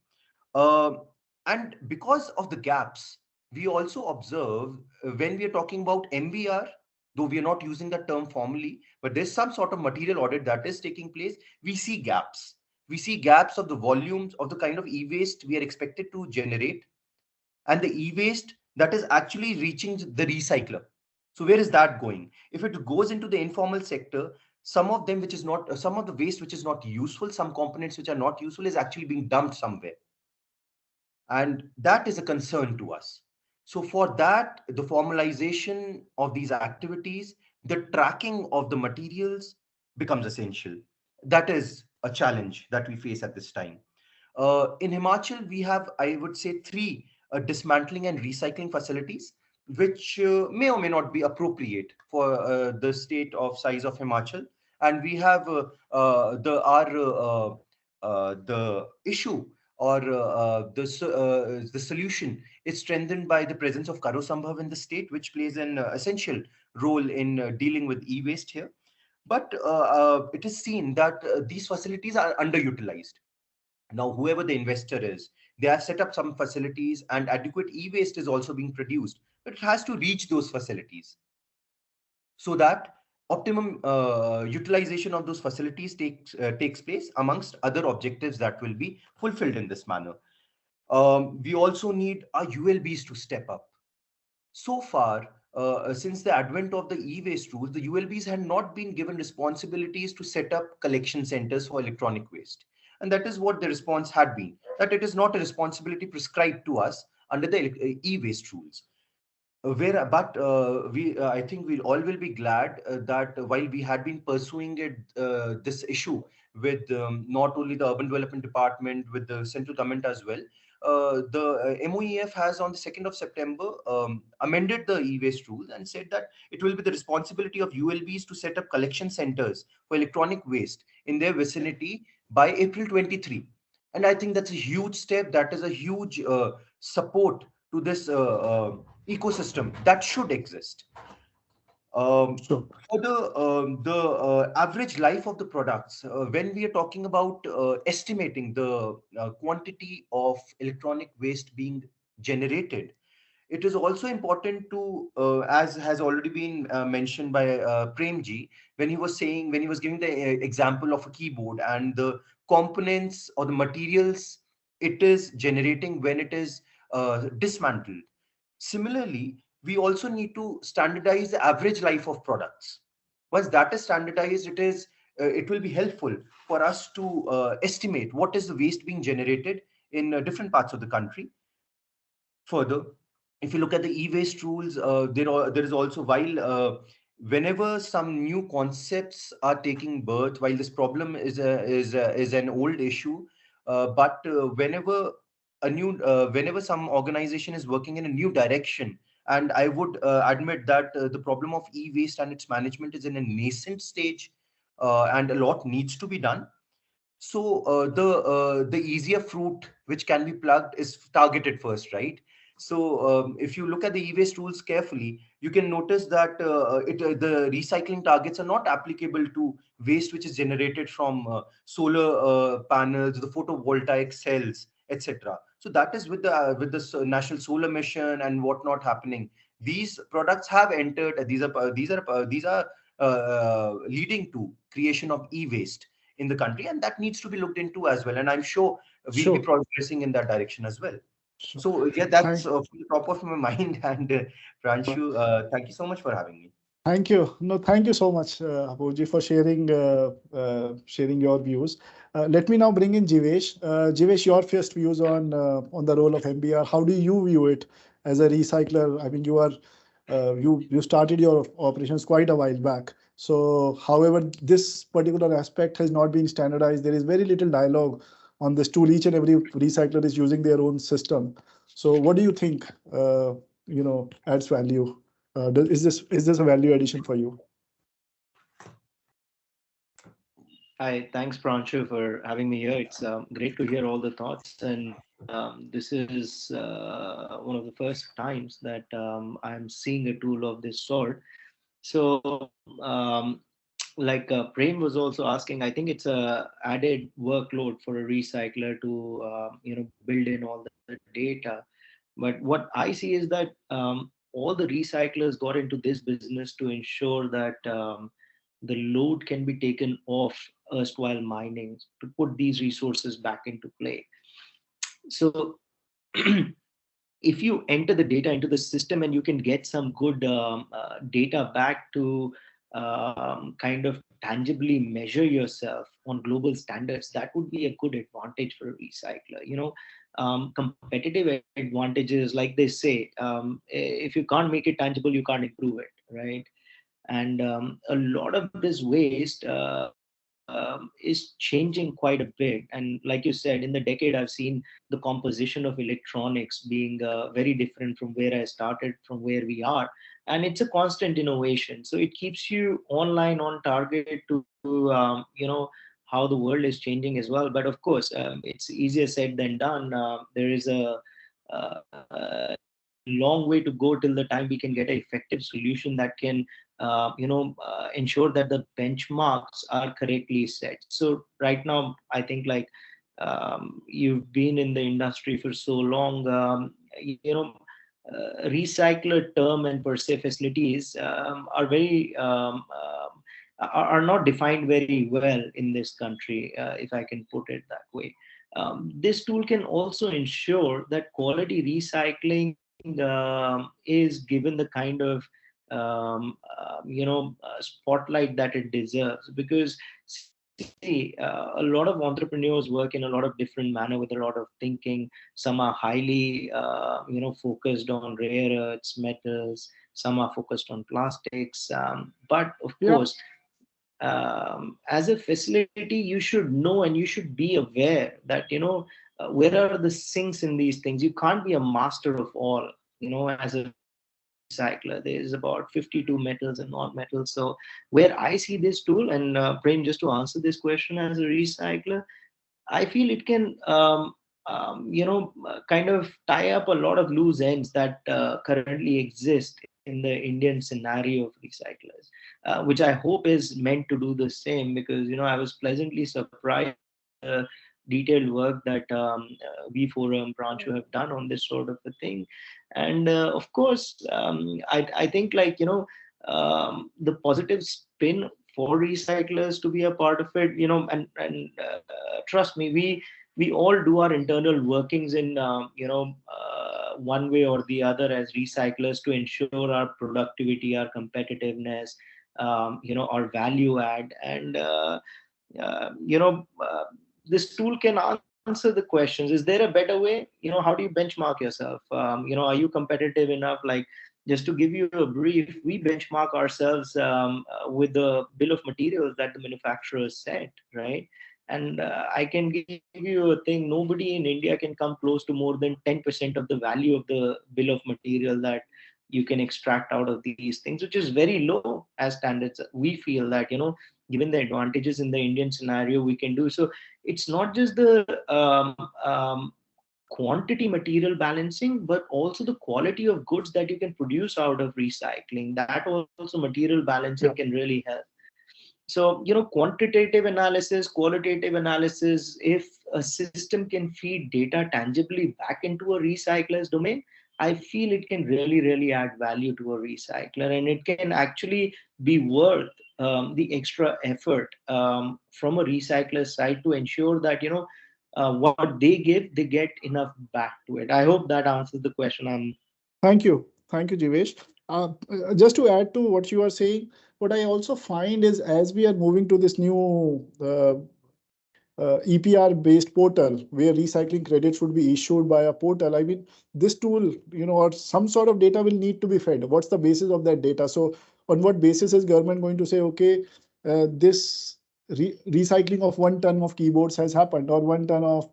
And because of the gaps, we also observe when we are talking about MVR, though we are not using that term formally, but there's some sort of material audit that is taking place, we see gaps. We see gaps of the volumes of the kind of e-waste we are expected to generate, and the e-waste that is actually reaching the recycler. So where is that going? If it goes into the informal sector, some of them which is not, some of the waste which is not useful, some components which are not useful is actually being dumped somewhere. And that is a concern to us. So for that, the formalization of these activities, the tracking of the materials becomes essential. That is a challenge that we face at this time. In Himachal, we have, I would say, 3 dismantling and recycling facilities, which may or may not be appropriate for the state of size of Himachal. And we have the issue, or the solution is strengthened by the presence of Karo Sambhav in the state, which plays an essential role in dealing with e-waste here. But it is seen that these facilities are underutilized. Now, whoever the investor is, they have set up some facilities and adequate e-waste is also being produced, but it has to reach those facilities so that optimum utilization of those facilities takes place, amongst other objectives that will be fulfilled in this manner. We also need our ULBs to step up. So far, since the advent of the e-waste rules, the ULBs had not been given responsibilities to set up collection centers for electronic waste. And that is what the response had been, that it is not a responsibility prescribed to us under the e-waste rules. I think we all will be glad that while we had been pursuing this issue with not only the Urban Development Department, with the central government as well, the MOEF has on the 2nd of September amended the e-waste rules and said that it will be the responsibility of ULBs to set up collection centers for electronic waste in their vicinity by April 23. And I think that's a huge step. That is a huge support to this ecosystem that should exist. Sure. For the average life of the products, when we are talking about estimating the quantity of electronic waste being generated, it is also important to, as has already been mentioned by Prem ji, when he was giving the example of a keyboard and the components or the materials it is generating when it is dismantled. Similarly, we also need to standardize the average life of products. Once that is standardized, it will be helpful for us to estimate what is the waste being generated in different parts of the country. Further, if you look at the e-waste rules, there is also, whenever some new concepts are taking birth, while this problem is an old issue, but whenever some organization is working in a new direction, and I would admit that the problem of e-waste and its management is in a nascent stage, and a lot needs to be done. So the easier fruit which can be plugged is targeted first, right? So if you look at the e-waste rules carefully, you can notice that the recycling targets are not applicable to waste which is generated from solar panels, the photovoltaic cells, etc. So that is with the national solar mission and whatnot happening. These products have entered. These are leading to creation of e-waste in the country, and that needs to be looked into as well. And I'm sure we'll be Sure. progressing in that direction as well. Sure. So yeah, that's Thank, from the top of my mind. And Pranshu, thank you so much for having me. thank you. No, thank you so much, Apoji, for sharing your views. Let me now bring in Jeevesh. Jeevesh, your first views on the role of MBR. How do you view it as a recycler? I mean, you started your operations quite a while back. So, however, this particular aspect has not been standardized. There is very little dialogue on this tool. Each and every recycler is using their own system. So, what do you think? Adds value. Is this a value addition for you? Hi, thanks, Pranshu, for having me here. It's great to hear all the thoughts, and this is one of the first times that I'm seeing a tool of this sort. So, like Prem was also asking, I think it's a added workload for a recycler to build in all the data. But what I see is that all the recyclers got into this business to ensure that the load can be taken off erstwhile mining to put these resources back into play. So if you enter the data into the system and you can get some good data back to kind of tangibly measure yourself on global standards, that would be a good advantage for a recycler. Competitive advantages, like they say, if you can't make it tangible, you can't improve it, right? And a lot of this waste is changing quite a bit. And like you said, in the decade, I've seen the composition of electronics being very different from where I started, from where we are. And it's a constant innovation. So it keeps you online, on target to, how the world is changing as well. But of course, it's easier said than done. There is a long way to go till the time we can get an effective solution that can ensure that the benchmarks are correctly set. So right now, I think, like, you've been in the industry for so long, recycler term and per se facilities are very are not defined very well in this country, if I can put it that way. This tool can also ensure that quality recycling is given the kind of spotlight that it deserves. Because see, a lot of entrepreneurs work in a lot of different manner with a lot of thinking. Some are highly focused on rare earths, metals. Some are focused on plastics. But of course, as a facility, you should know and you should be aware that where are the sinks in these things. You can't be a master of all. As a recycler, there is about 52 metals and non-metals. So where I see this tool, and Prem, just to answer this question, as a recycler, I feel it can kind of tie up a lot of loose ends that currently exist in the Indian scenario of recyclers, which I hope is meant to do the same. Because I was pleasantly surprised detailed work that we Forum Pranchu have done on this sort of a thing. And of course, I think, like, the positive spin for recyclers to be a part of it, and trust me, we all do our internal workings in one way or the other as recyclers to ensure our productivity, our competitiveness, our value add. And this tool can answer the questions. Is there a better way? How do you benchmark yourself? Are you competitive enough? Like, just to give you a brief, we benchmark ourselves with the bill of materials that the manufacturers set, right? And I can give you a thing: nobody in India can come close to more than 10% of the value of the bill of material that you can extract out of these things, which is very low as standards. We feel that, given the advantages in the Indian scenario, we can do so. It's not just the quantity material balancing, but also the quality of goods that you can produce out of recycling. That also material balancing can really help. So, quantitative analysis, qualitative analysis, if a system can feed data tangibly back into a recycler's domain, I feel it can really, really add value to a recycler, and it can actually be worth the extra effort from a recycler's side to ensure that, what they give, they get enough back to it. I hope that answers the question. Thank you. Thank you, Jeevesh. Just to add to what you are saying, what I also find is, as we are moving to this new EPR-based portal where recycling credits would be issued by a portal, I mean, this tool, or some sort of data will need to be fed. What's the basis of that data? So on what basis is government going to say, okay, this recycling of 1 ton of keyboards has happened, or 1 ton of...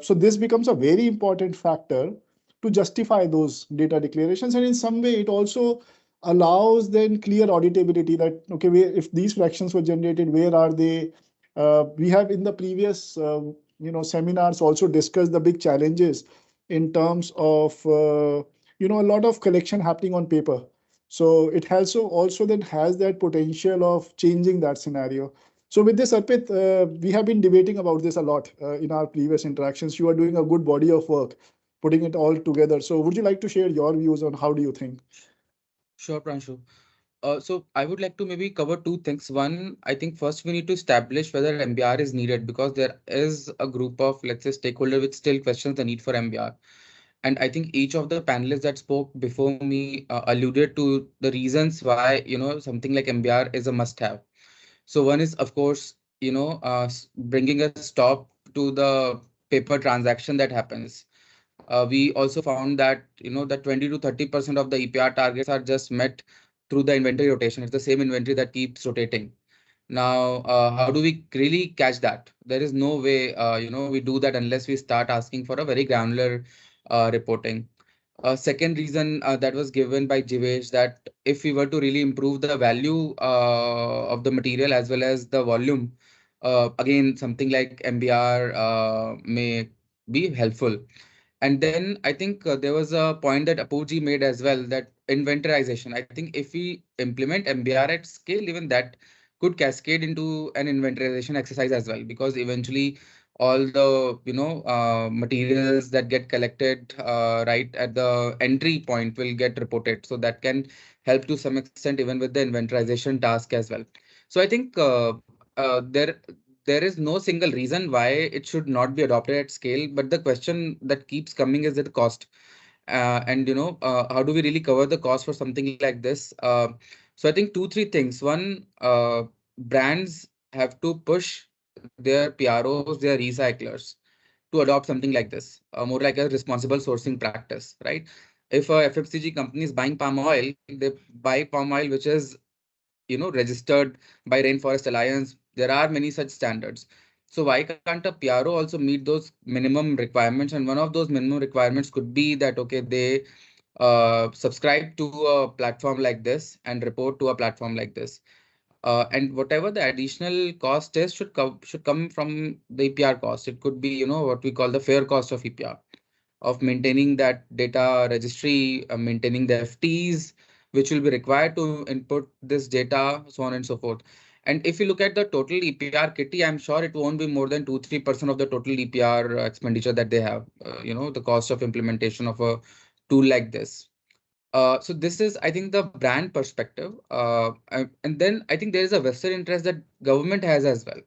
so this becomes a very important factor to justify those data declarations. And in some way, it also allows then clear auditability that, okay, if these fractions were generated, where are they? We have in the previous seminars also discussed the big challenges in terms of a lot of collection happening on paper. So it also then has that potential of changing that scenario. So with this, Arpit, we have been debating about this a lot in our previous interactions. You are doing a good body of work, putting it all together. So would you like to share your views on how do you think? Sure, Pranshu. So I would like to maybe cover two things. One, I think first we need to establish whether MBR is needed, because there is a group of, let's say, stakeholders which still questions the need for MBR. And I think each of the panelists that spoke before me alluded to the reasons why, something like MBR is a must-have. So one is, of course, bringing a stop to the paper transaction that happens. We also found that, that 20 to 30% of the EPR targets are just met through the inventory rotation. It's the same inventory that keeps rotating. Now, how do we really catch that? There is no way, we do that unless we start asking for a very granular reporting. Second reason that was given by Jeevesh, that if we were to really improve the value of the material as well as the volume, again, something like MBR may be helpful. And then I think there was a point that Apuji made as well, that inventorization. I think if we implement MBR at scale, even that could cascade into an inventorization exercise as well, because eventually all the materials that get collected right at the entry point will get reported. So that can help to some extent even with the inventorization task as well. So I think there is no single reason why it should not be adopted at scale. But the question that keeps coming is the cost. And how do we really cover the cost for something like this? So I think two, three things. One, brands have to push their PROs, their recyclers to adopt something like this, more like a responsible sourcing practice, right? If a FMCG company is buying palm oil, they buy palm oil which is registered by Rainforest Alliance. There are many such standards. So why can't a PRO also meet those minimum requirements? And one of those minimum requirements could be that, okay, they subscribe to a platform like this and report to a platform like this. And whatever the additional cost is should come from the EPR cost. It could be, what we call the fair cost of EPR, of maintaining that data registry, maintaining the FTs, which will be required to input this data, so on and so forth. And if you look at the total EPR kitty, I'm sure it won't be more than 2-3% of the total EPR expenditure that they have, the cost of implementation of a tool like this. So this is, I think, the brand perspective. And then I think there is a vested interest that government has as well,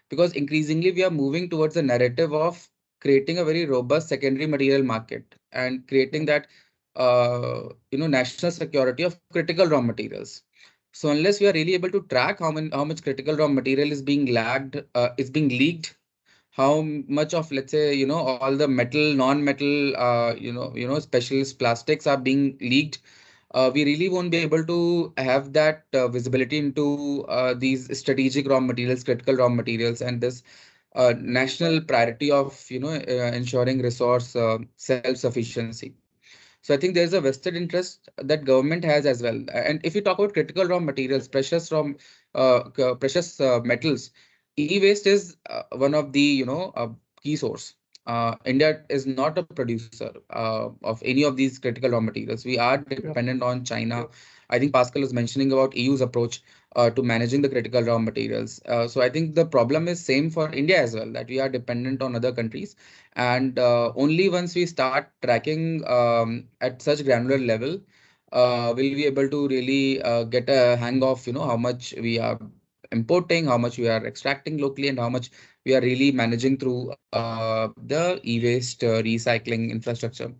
because increasingly we are moving towards a narrative of creating a very robust secondary material market and creating that national security of critical raw materials. So unless we are really able to track how much critical raw material is being leaked, how much of, let's say, all the metal, non-metal, specialist plastics are being leaked, we really won't be able to have that visibility into these strategic raw materials, critical raw materials, and this national priority of ensuring resource self-sufficiency. So I think there's a vested interest that government has as well. And if you talk about critical raw materials, precious metals, e-waste is one of the key source. India is not a producer of any of these critical raw materials. We are dependent on China. I think Pascal was mentioning about EU's approach to managing the critical raw materials. So I think the problem is same for India as well, that we are dependent on other countries. And only once we start tracking at such granular level, will we be able to really get a hang of how much we are importing, how much we are extracting locally, and how much we are really managing through the e-waste recycling infrastructure.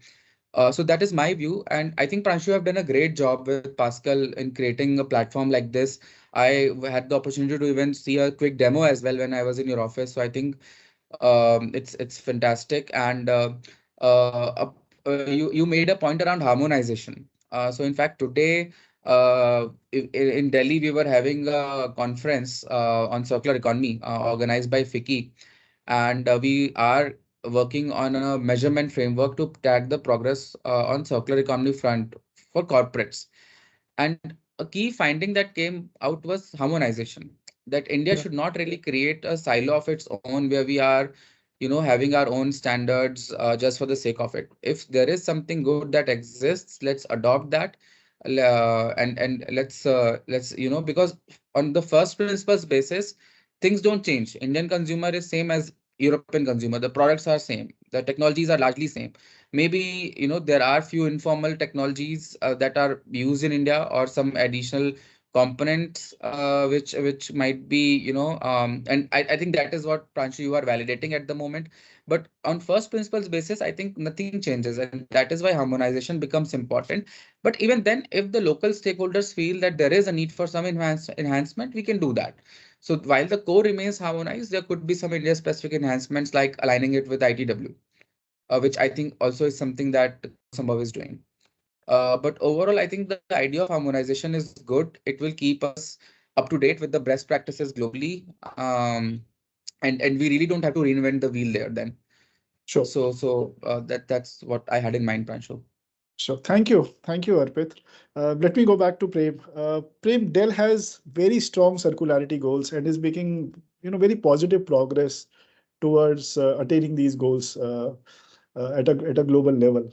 So that is my view. And I think, Pranshu, have done a great job with Pascal in creating a platform like this. I had the opportunity to even see a quick demo as well when I was in your office. So I think it's fantastic. And you made a point around harmonization. So in fact, today in Delhi, we were having a conference on circular economy organized by FICCI. And we are working on a measurement framework to track the progress on circular economy front for corporates. And a key finding that came out was harmonization, that India should not really create a silo of its own where we are, having our own standards just for the sake of it. If there is something good that exists, let's adopt that. And let's because on the first principles basis, things don't change. Indian consumer is same as European consumer. The products are same. The technologies are largely same. Maybe there are few informal technologies that are used in India, or some additional components which might be and I think that is what, Pranshu, you are validating at the moment. But on first principles basis, I think nothing changes, and that is why harmonization becomes important. But even then, if the local stakeholders feel that there is a need for some enhancement, we can do that. So while the core remains harmonized, there could be some India specific enhancements like aligning it with ITW, which I think also is something that Sambhav is doing. But overall, I think the idea of harmonization is good. It will keep us up to date with the best practices globally. And we really don't have to reinvent the wheel there then. Sure. So that's what I had in mind, Pranshul. Sure. Thank you, Arpit. Let me go back to Prem. Prem, Dell has very strong circularity goals and is making very positive progress towards attaining these goals at a global level.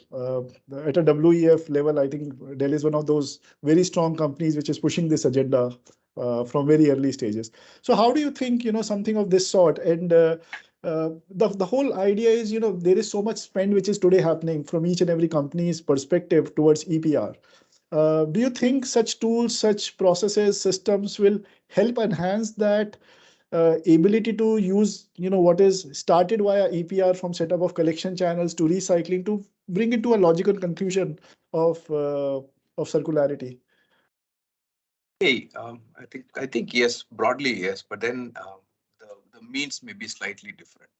At a WEF level, I think Dell is one of those very strong companies which is pushing this agenda from very early stages. So how do you think something of this sort? And the whole idea is there is so much spend which is today happening from each and every company's perspective towards EPR. Do you think such tools, such processes, systems will help enhance that ability to use, what is started via EPR from setup of collection channels to recycling to bring it to a logical conclusion of circularity. Hey, I think yes, broadly yes, but then the means may be slightly different,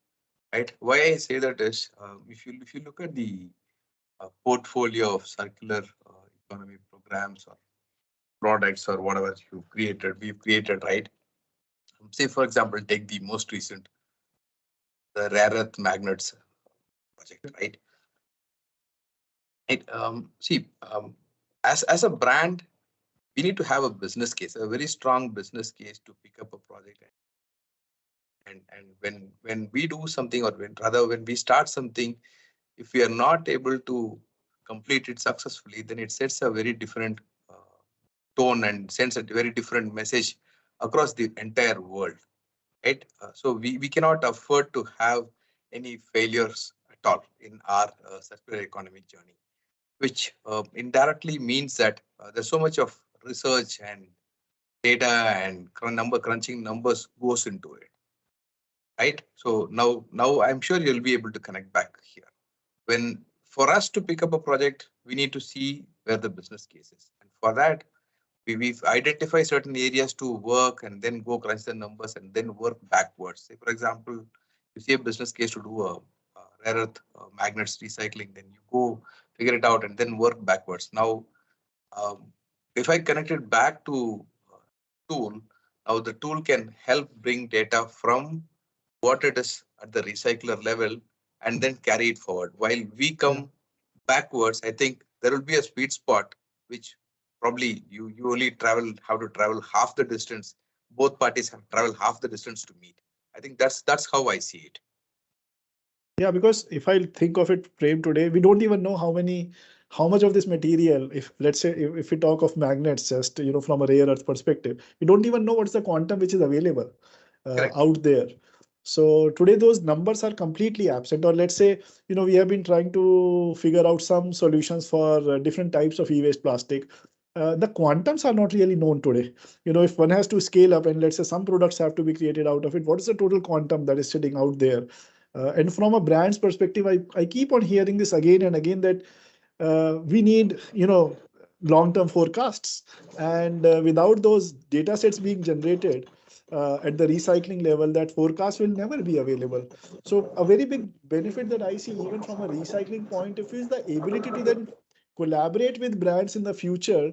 right? Why I say that is, if you look at the portfolio of circular economy programs or products or whatever we've created, right? Say for example, take the most recent, the rare earth magnets project, right? See, as a brand, we need to have a business case, a very strong business case to pick up a project. And when we do something, or when we start something, if we are not able to complete it successfully, then it sets a very different tone and sends a very different message across the entire world, right? So we cannot afford to have any failures at all in our circular economy journey, which indirectly means that there's so much of research and data and crunching numbers goes into it, right? So now I'm sure you'll be able to connect back here. When for us to pick up a project, we need to see where the business case is, and for that we've identified certain areas to work and then go crunch the numbers and then work backwards. Say for example, you see a business case to do a rare earth magnets recycling, then you go figure it out and then work backwards. Now, if I connect it back to tool, now the tool can help bring data from what it is at the recycler level and then carry it forward. While we come backwards, I think there will be a sweet spot, which probably you only have to travel half the distance. Both parties have traveled half the distance to meet. I think that's how I see it. Yeah, because if I think of it, Prem, today, we don't even know how much of this material, if let's say, if we talk of magnets, just, from a rare earth perspective, we don't even know what's the quantum which is available out there. So today those numbers are completely absent. Or let's say, we have been trying to figure out some solutions for different types of e-waste plastic. The quantums are not really known today. If one has to scale up and let's say some products have to be created out of it, what is the total quantum that is sitting out there? And from a brand's perspective, I keep on hearing this again and again that we need, long-term forecasts. And without those data sets being generated at the recycling level, that forecast will never be available. So a very big benefit that I see even from a recycling point of view is the ability to then collaborate with brands in the future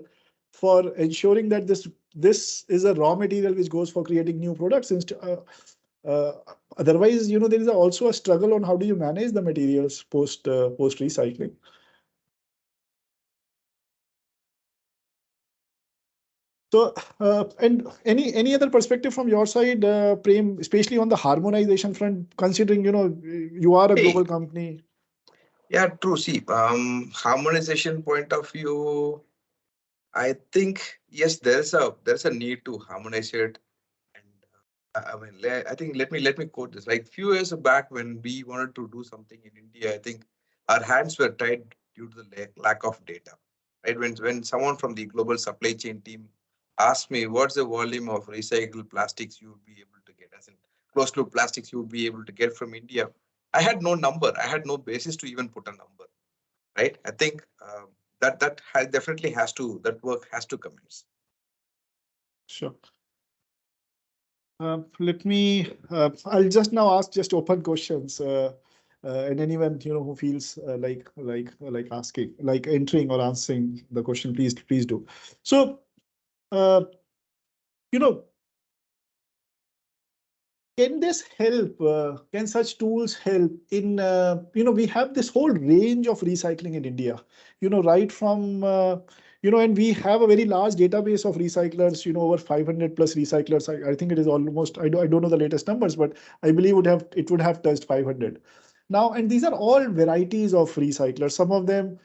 for ensuring that this is a raw material which goes for creating new products. Otherwise, there is also a struggle on how do you manage the materials post recycling. So, and any other perspective from your side, Prem, especially on the harmonization front, considering you are a global company. Yeah, true. See, harmonization point of view, I think yes, there's a need to harmonize it. I mean, I think let me quote this. Like few years back, when we wanted to do something in India, I think our hands were tied due to the lack of data. Right? When someone from the global supply chain team asked me what's the volume of recycled plastics you would be able to get, as in closed loop plastics you would be able to get from India, I had no number. I had no basis to even put a number. Right? I think definitely that work has to commence. Sure. Let me. I'll just now ask just open questions, and anyone who feels like asking, like entering or answering the question, please do. So, can this help? Can such tools help in? We have this whole range of recycling in India. Right from and we have a very large database of recyclers. Over 500 plus recyclers. I think it is almost. I don't know the latest numbers, but I believe it would have touched 500 now. And these are all varieties of recyclers. Some of them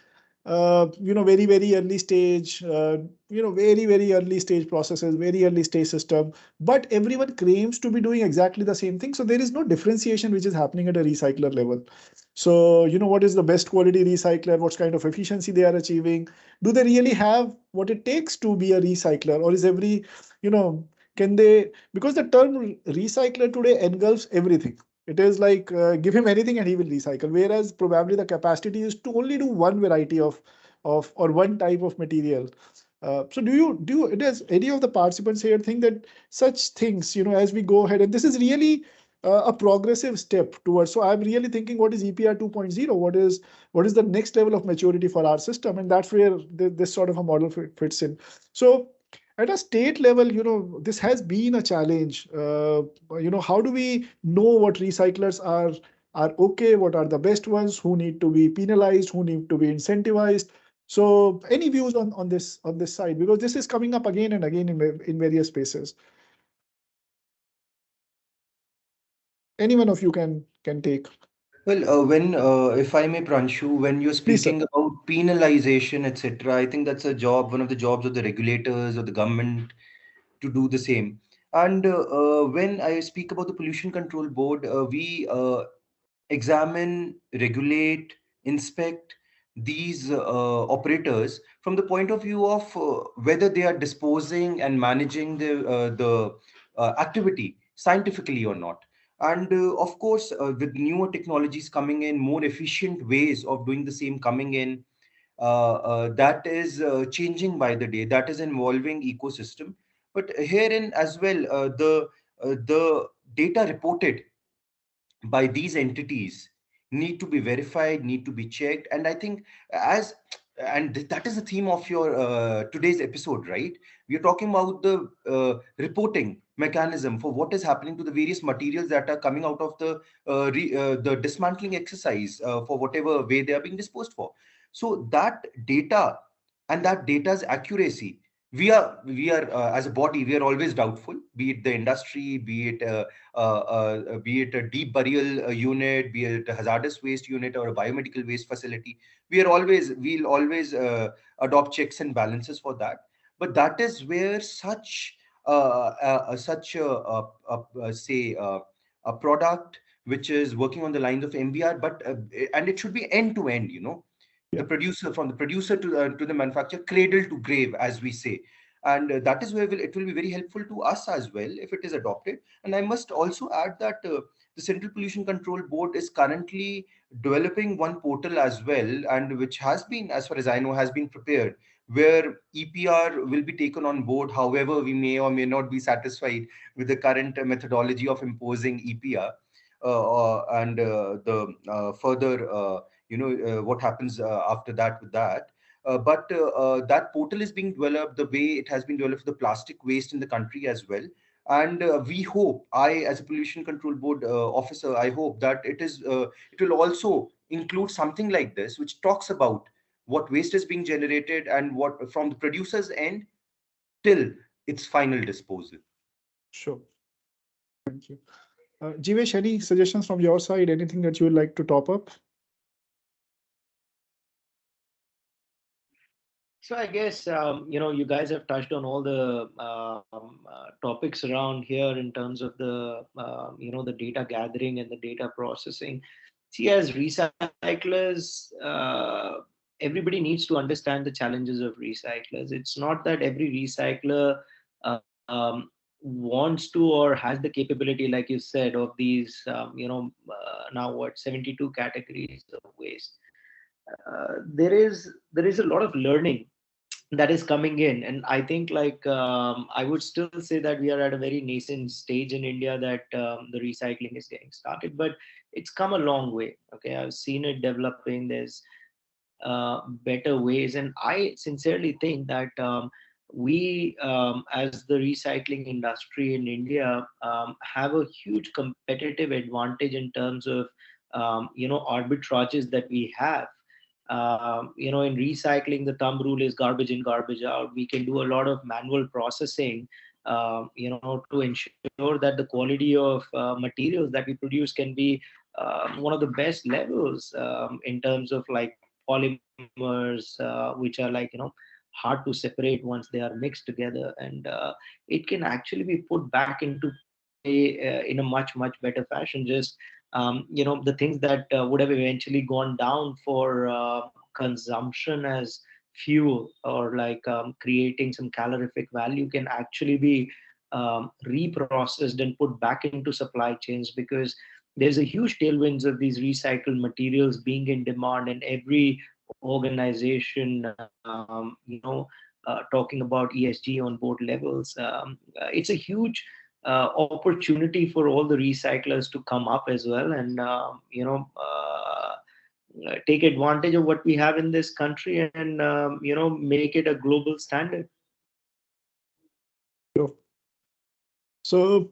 very, very early stage, very, very early stage processes, very early stage system, but everyone claims to be doing exactly the same thing. So there is no differentiation which is happening at a recycler level. So, what is the best quality recycler? What kind of efficiency they are achieving? Do they really have what it takes to be a recycler? Or is every, can they, because the term recycler today engulfs everything. It is like give him anything and he will recycle. Whereas probably the capacity is to only do one variety of or one type of material. So does any of the participants here think that such things, as we go ahead, and this is really a progressive step towards. So I'm really thinking, what is EPR 2.0? What is the next level of maturity for our system? And that's where this sort of a model fits in. So at a state level, this has been a challenge. How do we know what recyclers are okay, what are the best ones, who need to be penalized, who need to be incentivized? So any views on this side? Because this is coming up again and again in various spaces. Any one of you can take. Well, if I may, Pranshu, when you're Please, sir. speaking about penalization, etc., I think that's one of the jobs of the regulators or the government to do the same. And when I speak about the Pollution Control Board, we examine, regulate, inspect these operators from the point of view of whether they are disposing and managing the activity scientifically or not. And of course, with newer technologies coming in, more efficient ways of doing the same coming in, that is changing by the day. That is involving ecosystem. But herein as well, the data reported by these entities need to be verified, need to be checked. And I think as that is the theme of your today's episode, right? We are talking about the reporting mechanism for what is happening to the various materials that are coming out of the dismantling exercise for whatever way they are being disposed for. So that data and that data's accuracy, we are as a body, we are always doubtful, be it the industry, be it a deep burial unit, be it a hazardous waste unit or a biomedical waste facility. We'll always adopt checks and balances for that. But that is where such say a product which is working on the lines of MBR, but and it should be end to end, Yeah. the producer, from the producer to the manufacturer, cradle to grave, as we say. And that is where it will be very helpful to us as well if it is adopted. And I must also add that the Central Pollution Control Board is currently developing one portal as well, and which has been, as far as I know, has been prepared, where EPR will be taken on board. However, we may or may not be satisfied with the current methodology of imposing EPR, and the further what happens after that with that. But that portal is being developed the way it has been developed for the plastic waste in the country as well. And we hope, I as a pollution control board officer, I hope that it will also include something like this, which talks about what waste is being generated and what from the producer's end till its final disposal. Sure. Thank you. Jeevesh, any suggestions from your side? Anything that you would like to top up? So I guess you guys have touched on all the topics around here in terms of the data gathering and the data processing. See, as recyclers, everybody needs to understand the challenges of recyclers. It's not that every recycler uh, um, wants to or has the capability, like you said, of these now what 72 categories of waste. There is a lot of learning that is coming in, and I think I would still say that we are at a very nascent stage in India, that the recycling is getting started, but it's come a long way. Okay, I've seen it developing. There's better ways, and I sincerely think that we as the recycling industry in India have a huge competitive advantage in terms of arbitrages that we have. In recycling, the thumb rule is garbage in, garbage out. We can do a lot of manual processing, to ensure that the quality of materials that we produce can be one of the best levels in terms of like polymers, which are hard to separate once they are mixed together, and it can actually be put back into play in a much better fashion. Just the things that would have eventually gone down for consumption as fuel, or creating some calorific value, can actually be reprocessed and put back into supply chains, because there's a huge tailwinds of these recycled materials being in demand, and every organization, talking about ESG on board levels. It's a huge opportunity for all the recyclers to come up as well, and take advantage of what we have in this country, and make it a global standard. Sure. So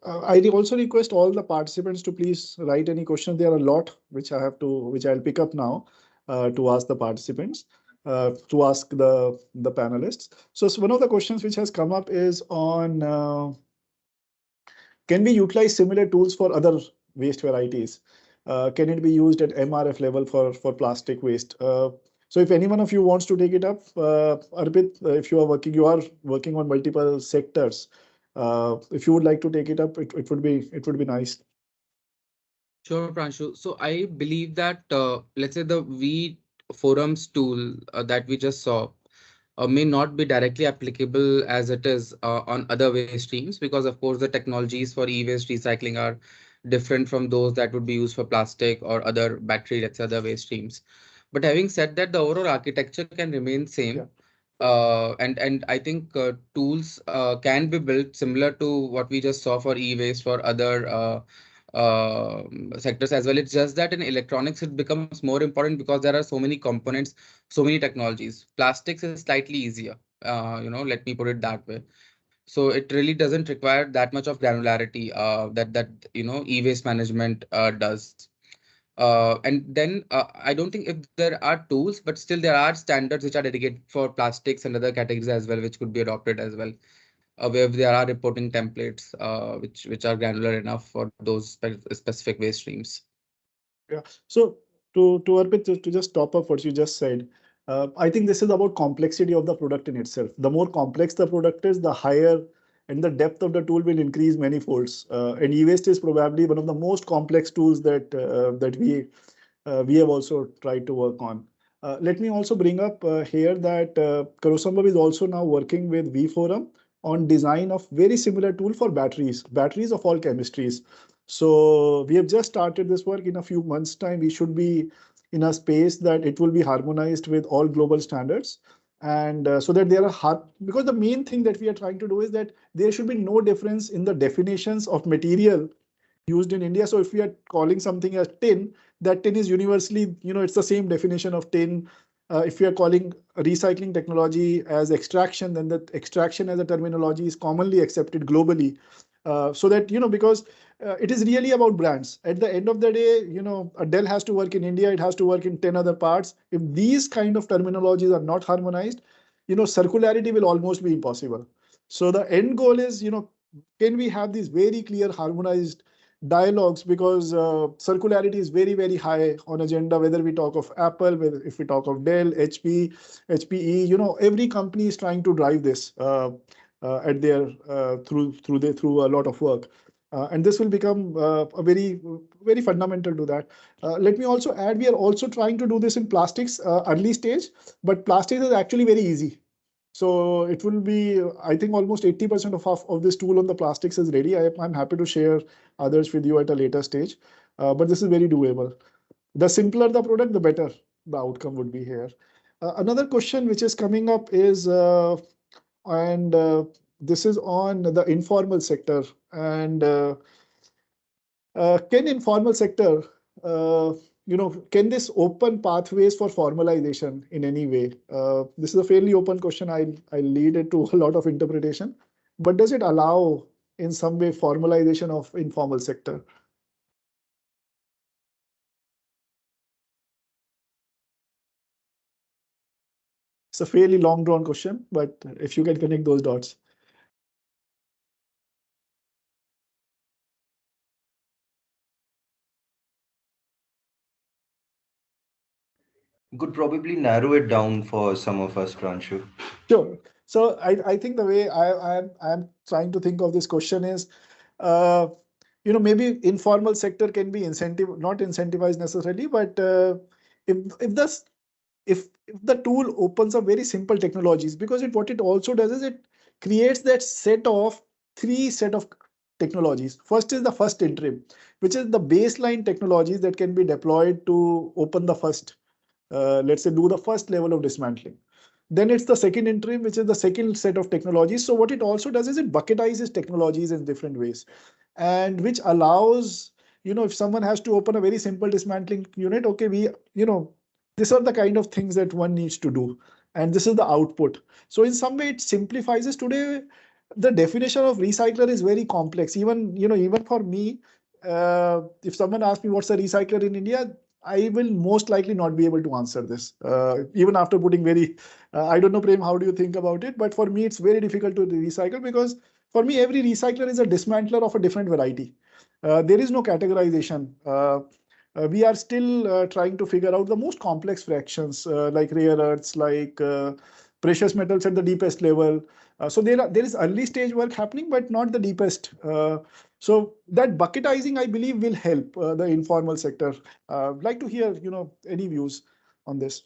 I also request all the participants to please write any questions. There are a lot which I'll pick up now to ask the participants, to ask the panelists. So one of the questions which has come up is on can we utilize similar tools for other waste varieties? Can it be used at MRF level for plastic waste? So if any one of you wants to take it up, Arpit, if you are working on multiple sectors, if you would like to take it up, it would be nice. Sure, Pranshu. So I believe that let's say the V forums tool that we just saw may not be directly applicable as it is on other waste streams, because of course the technologies for e-waste recycling are different from those that would be used for plastic or other battery, let's say other waste streams. But having said that, the overall architecture can remain same. Yeah. And I think tools can be built similar to what we just saw for e-waste for other sectors as well. It's just that in electronics it becomes more important because there are so many components, so many technologies. Plastics is slightly easier, let me put it that way. So it really doesn't require that much of granularity that e-waste management does. And then I don't think if there are tools, but still there are standards which are dedicated for plastics and other categories as well, which could be adopted as well, where there are reporting templates which are granular enough for those specific waste streams. Yeah. So to Arpit, to just top up what you just said, I think this is about complexity of the product in itself. The more complex the product is, the higher and the depth of the tool will increase many folds. And e-waste is probably one of the most complex tools that we have also tried to work on. Let me also bring up here that Karo Sambhav is also now working with vForum on design of very similar tool for batteries of all chemistries. So we have just started this work. In a few months' time, we should be in a space that it will be harmonized with all global standards. And so that there are because the main thing that we are trying to do is that there should be no difference in the definitions of material used in India. So if we are calling something as tin, that tin is universally, it's the same definition of tin. If we are calling recycling technology as extraction, then the extraction as a terminology is commonly accepted globally. So that, because it is really about brands. At the end of the day, a Dell has to work in India, it has to work in 10 other parts. If these kind of terminologies are not harmonized, circularity will almost be impossible. So the end goal is, can we have these very clear harmonized dialogues, because circularity is very, very high on agenda, whether we talk of Apple, whether if we talk of Dell, HP, HPE, every company is trying to drive this at their through a lot of work. And this will become a very, very fundamental to that. Let me also add, we are also trying to do this in plastics early stage, but plastics is actually very easy. So it will be, I think, almost 80% of this tool on the plastics is ready. I'm happy to share others with you at a later stage, but this is very doable. The simpler the product, the better the outcome would be here. Another question which is coming up is, this is on the informal sector. And can informal sector, can this open pathways for formalization in any way? This is a fairly open question. I lead it to a lot of interpretation, but does it allow in some way formalization of informal sector? It's a fairly long drawn question, but if you can connect those dots. Could probably narrow it down for some of us, Pranshu. Sure. So I think the way I'm trying to think of this question is, maybe informal sector can be not incentivized necessarily, but if the tool opens up very simple technologies, because what it also does is creates that three set of technologies. First is the first interim, which is the baseline technologies that can be deployed to open the first, let's say, do the first level of dismantling. Then it's the second interim, which is the second set of technologies. So what it also does is it bucketizes technologies in different ways, and which allows, if someone has to open a very simple dismantling unit, okay, these are the kind of things that one needs to do, and this is the output. So in some way, it simplifies it. Today, the definition of recycler is very complex. Even for me, if someone asks me what's a recycler in India, I will most likely not be able to answer this, even after putting I don't know, Prem, how do you think about it? But for me, it's very difficult to recycle, because for me, every recycler is a dismantler of a different variety. There is no categorization. We are still trying to figure out the most complex fractions, like rare earths, like precious metals at the deepest level. So there is early stage work happening, but not the deepest. So that bucketizing, I believe, will help the informal sector. Like to hear, any views on this.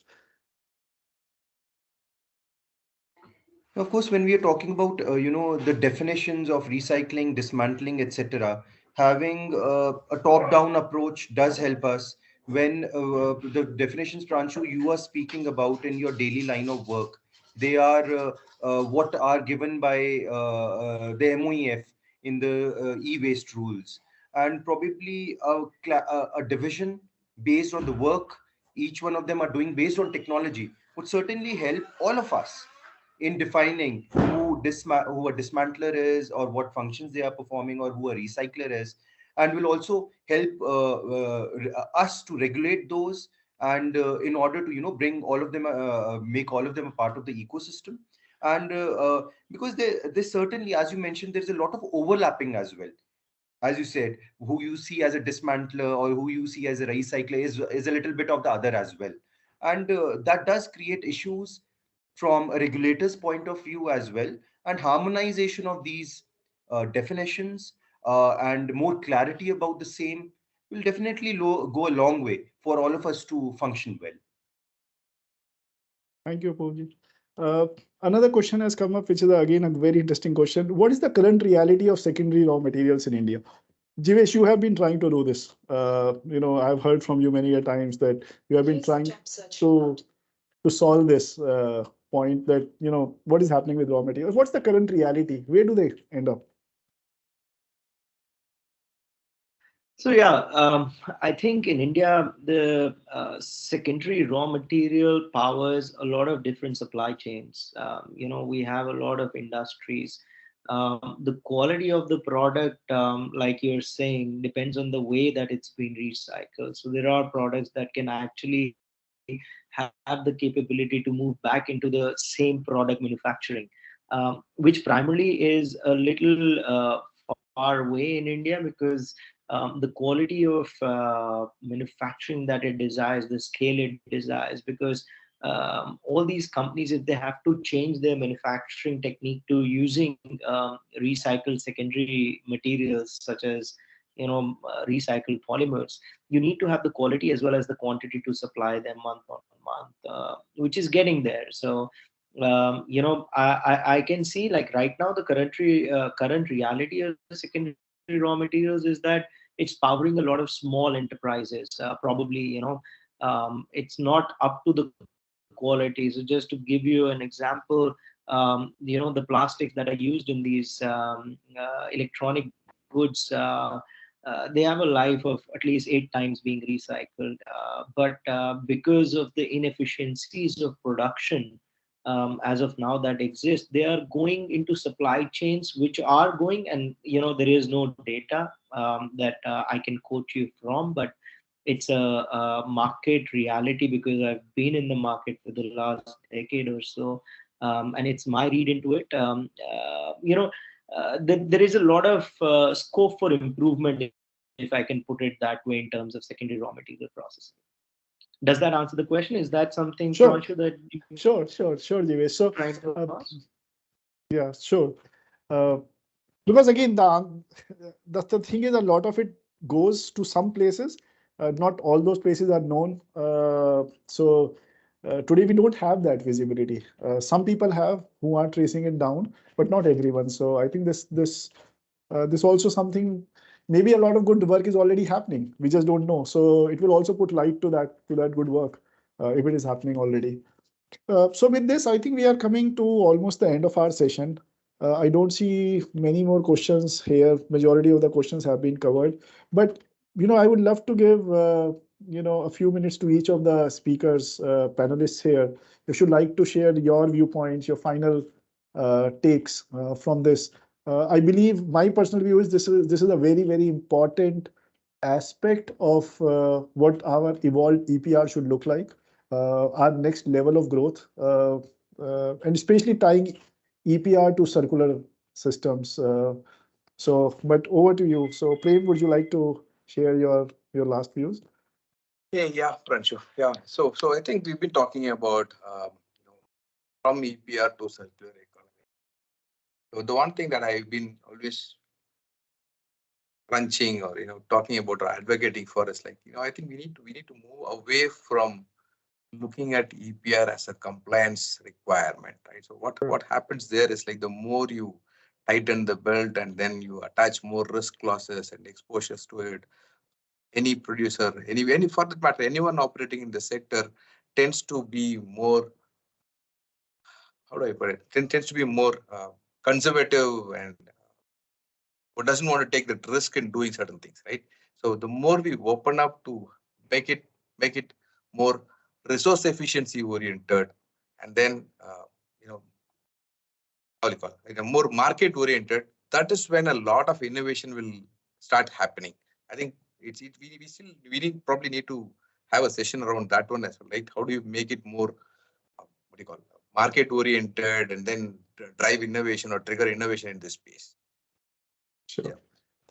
Of course, when we are talking about the definitions of recycling, dismantling, etc., having a top-down approach does help us. When the definitions, Pranshu, you are speaking about in your daily line of work, they are what are given by the MOEF in the e-waste rules, and probably a division based on the work each one of them are doing based on technology would certainly help all of us in defining who a dismantler is, or what functions they are performing, or who a recycler is, and will also help us to regulate those, and in order to bring all of them make all of them a part of the ecosystem. And because they certainly, as you mentioned, there's a lot of overlapping as well. As you said, who you see as a dismantler or who you see as a recycler is a little bit of the other as well. And that does create issues from a regulator's point of view as well. And harmonization of these definitions and more clarity about the same will definitely go a long way for all of us to function well. Thank you, Pooji. Another question has come up, which is again a very interesting question. What is the current reality of secondary raw materials in India? Jeevesh, you have been trying to do this. I've heard from you many a times that you have been trying to solve this point that, what is happening with raw materials? What's the current reality? Where do they end up? So yeah, I think in India, the secondary raw material powers a lot of different supply chains. We have a lot of industries. The quality of the product, like you're saying, depends on the way that it's been recycled. So there are products that can actually have the capability to move back into the same product manufacturing, which primarily is a little far away in India, because the quality of manufacturing that it desires, the scale it desires, because all these companies, if they have to change their manufacturing technique to using recycled secondary materials such as recycled polymers, you need to have the quality as well as the quantity to supply them month on month, which is getting there. So I can see, like, right now the current reality of the secondary raw materials is that it's powering a lot of small enterprises. Probably, it's not up to the quality. So just to give you an example, the plastics that are used in these electronic goods, they have a life of at least 8 times being recycled. But because of the inefficiencies of production as of now that exist, they are going into supply chains which are going, and there is no data that I can quote you from, but it's a market reality, because I've been in the market for the last decade or so, and it's my read into it. There is a lot of scope for improvement, if I can put it that way, in terms of secondary raw material processing. Does that answer the question? Is that something, Sure. Pranshu, that you Sure, Jeevesh. So, trying to ask? yeah, sure. Because again, the thing is, a lot of it goes to some places. Not all those places are known. So Today, we don't have that visibility. Some people have who are tracing it down, but not everyone. So I think this also something, maybe a lot of good work is already happening. We just don't know. So it will also put light to that good work if it is happening already. So with this, I think we are coming to almost the end of our session. I don't see many more questions here. Majority of the questions have been covered. But I would love to give a few minutes to each of the speakers, panelists here. If you'd like to share your viewpoints, your final takes from this. I believe my personal view is this is a very, very important aspect of what our evolved EPR should look like, our next level of growth, and especially tying EPR to circular systems. But over to you. So, Prem, would you like to share your last views? Yeah, Pranshu. Yeah. So I think we've been talking about from EPR to circular economy. So the one thing that I've been always crunching or talking about or advocating for is like I think we need to move away from looking at EPR as a compliance requirement, right? So what happens there is like the more you tighten the belt and then you attach more risk clauses and exposures to it, any producer, any for that matter, anyone operating in the sector tends to be more, how do I put it? Tends to be more conservative and who doesn't want to take that risk in doing certain things, right? So the more we open up to make it more resource efficiency oriented, and then how do you call it? More market oriented, that is when a lot of innovation will start happening. I think we probably need to have a session around that one as well, right? How do you make it more what do you call it, market oriented, and then drive innovation or trigger innovation in this space? Sure. Yeah.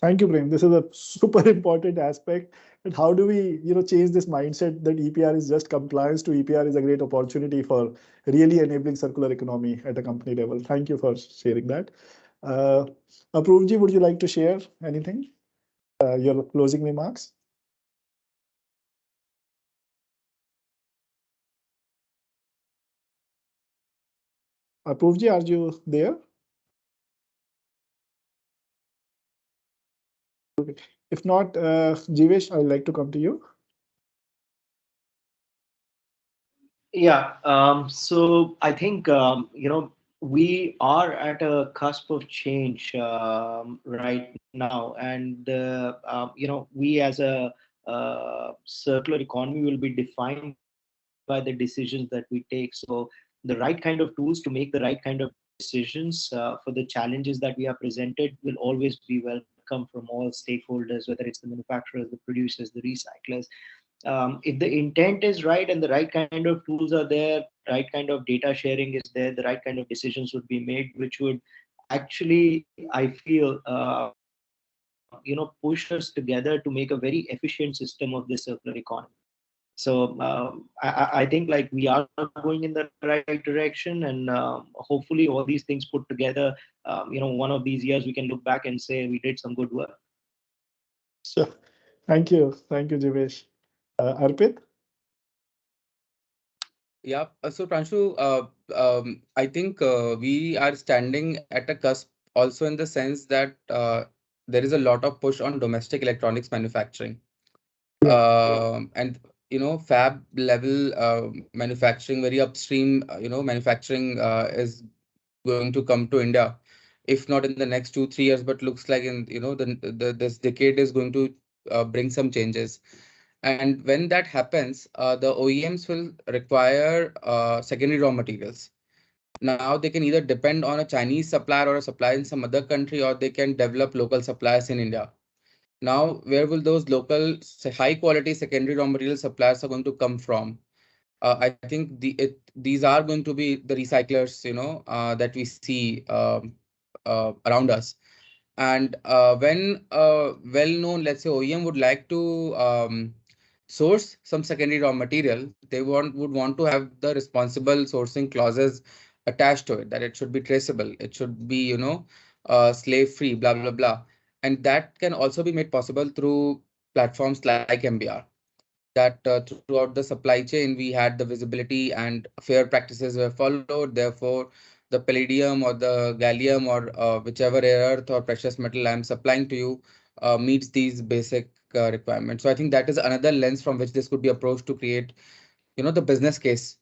Thank you, Prem. This is a super important aspect. And how do we, change this mindset that EPR is just compliance to EPR is a great opportunity for really enabling circular economy at a company level. Thank you for sharing that. Apurvji, would you like to share anything? Your closing remarks? Apurvji, are you there? If not, Jeevesh, I'd like to come to you. Yeah. So I think we are at a cusp of change right now, and we as a circular economy will be defined by the decisions that we take. So the right kind of tools to make the right kind of decisions for the challenges that we are presented will always be welcome from all stakeholders, whether it's the manufacturers, the producers, the recyclers. If the intent is right and the right kind of tools are there, right kind of data sharing is there, the right kind of decisions would be made, which would actually, I feel, push us together to make a very efficient system of this circular economy. So I think like we are going in the right direction, and hopefully all these things put together, one of these years we can look back and say we did some good work. Sure. Thank you, Jeevesh. Arpit? Yeah, so Pranshu, I think we are standing at a cusp also in the sense that there is a lot of push on domestic electronics manufacturing. And fab level manufacturing, very upstream, manufacturing is going to come to India, if not in the next 2-3 years, but looks like in this decade is going to bring some changes. And when that happens, the OEMs will require secondary raw materials. Now they can either depend on a Chinese supplier or a supplier in some other country, or they can develop local suppliers in India. Now, where will those local high quality secondary raw material suppliers are going to come from? I think these are going to be the recyclers, that we see around us. And when well-known, let's say OEM would like to source some secondary raw material, they would want to have the responsible sourcing clauses attached to it, that it should be traceable, it should be, slave-free, blah, blah, blah. And that can also be made possible through platforms like MBR. that throughout the supply chain, we had the visibility and fair practices were followed. Therefore, the palladium or the gallium or whichever rare earth or precious metal I'm supplying to you meets these basic requirements. So I think that is another lens from which this could be approached to create, the business case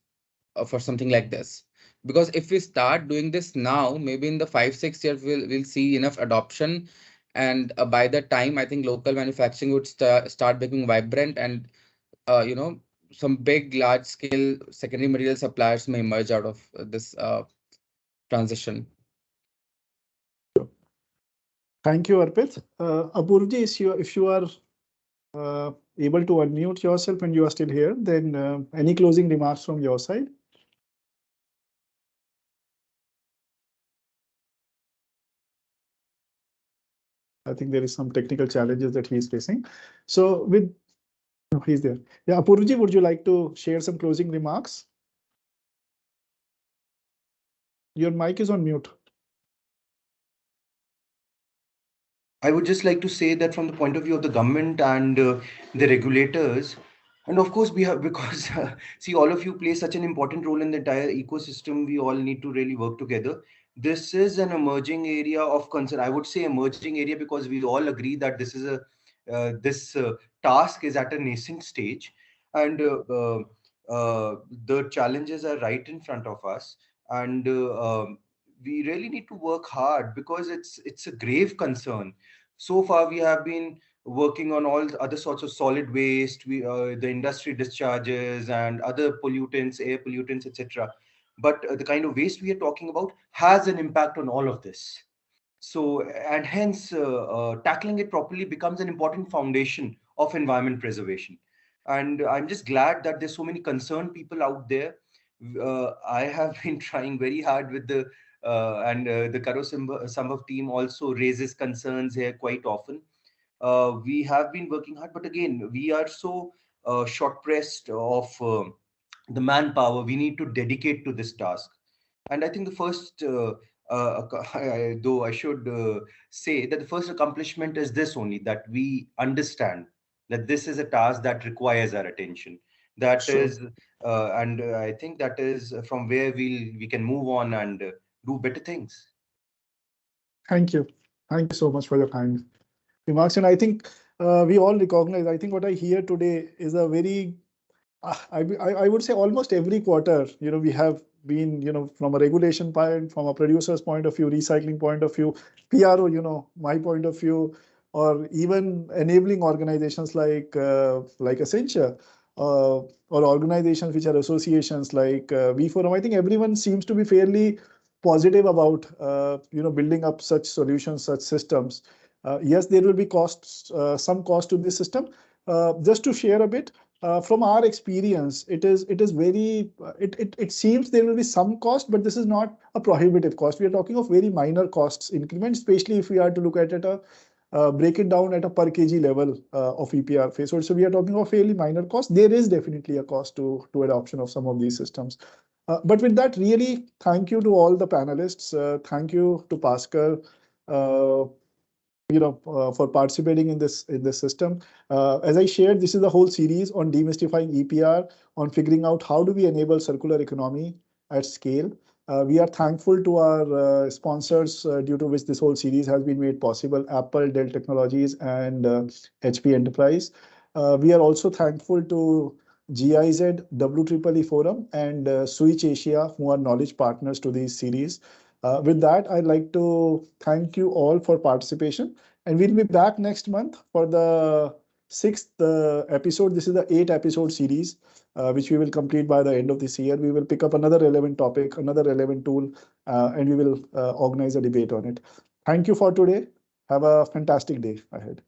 for something like this. Because if we start doing this now, maybe in the 5-6 years, we'll see enough adoption. And by that time, I think local manufacturing would start becoming vibrant, and some big, large scale secondary material suppliers may emerge out of this transition. Thank you, Arpit. Apurji, if you are able to unmute yourself and you are still here, then any closing remarks from your side? I think there is some technical challenges that he is facing. So no, he's there. Yeah, Apurji, would you like to share some closing remarks? Your mic is on mute. I would just like to say that from the point of view of the government and the regulators, and of course we have, because see, all of you play such an important role in the entire ecosystem. We all need to really work together. This is an emerging area of concern. I would say emerging area because we all agree that this task is at a nascent stage, and the challenges are right in front of us, and we really need to work hard because it's a grave concern. So far, we have been working on all other sorts of solid waste, the industry discharges and other pollutants, air pollutants, etc. But the kind of waste we are talking about has an impact on all of this. So, and hence, tackling it properly becomes an important foundation of environment preservation. And I'm just glad that there's so many concerned people out there. I have been trying very hard with and the Karo Sambhav team also raises concerns here quite often. We have been working hard, but again, we are so short pressed of the manpower we need to dedicate to this task. And I think the first, though I should say that the first accomplishment is this only, that we understand that this is a task that requires our attention. That Sure. is, and I think that is from where we can move on and do better things. Thank you. Thank you so much for your kind remarks. And I think we all recognize, I think what I hear today is a very, I would say almost every quarter, we have been, from a regulation point, from a producer's point of view, recycling point of view, PRO, my point of view, or even enabling organizations like Accenture, or organizations which are associations like V Forum. I think everyone seems to be fairly positive about, building up such solutions, such systems. Yes, there will be costs, some cost to this system. Just to share a bit, from our experience, it seems there will be some cost, but this is not a prohibitive cost. We are talking of very minor costs increments, especially if we are to look at it, break it down at a per kg level of EPR phase. So we are talking of fairly minor cost. There is definitely a cost to adoption of some of these systems. But with that, really, thank you to all the panelists. Thank you to Pascal, for participating in this system. As I shared, this is the whole series on demystifying EPR, on figuring out how do we enable circular economy at scale. We are thankful to our sponsors, due to which this whole series has been made possible: Apple, Dell Technologies, and HP Enterprise. We are also thankful to GIZ, WEEE Forum, and Switch Asia, who are knowledge partners to these series. With that, I'd like to thank you all for participation, and we'll be back next month for the 6th episode. This is the 8-episode series, which we will complete by the end of this year. We will pick up another relevant topic, another relevant tool, and we will organize a debate on it. Thank you for today. Have a fantastic day ahead.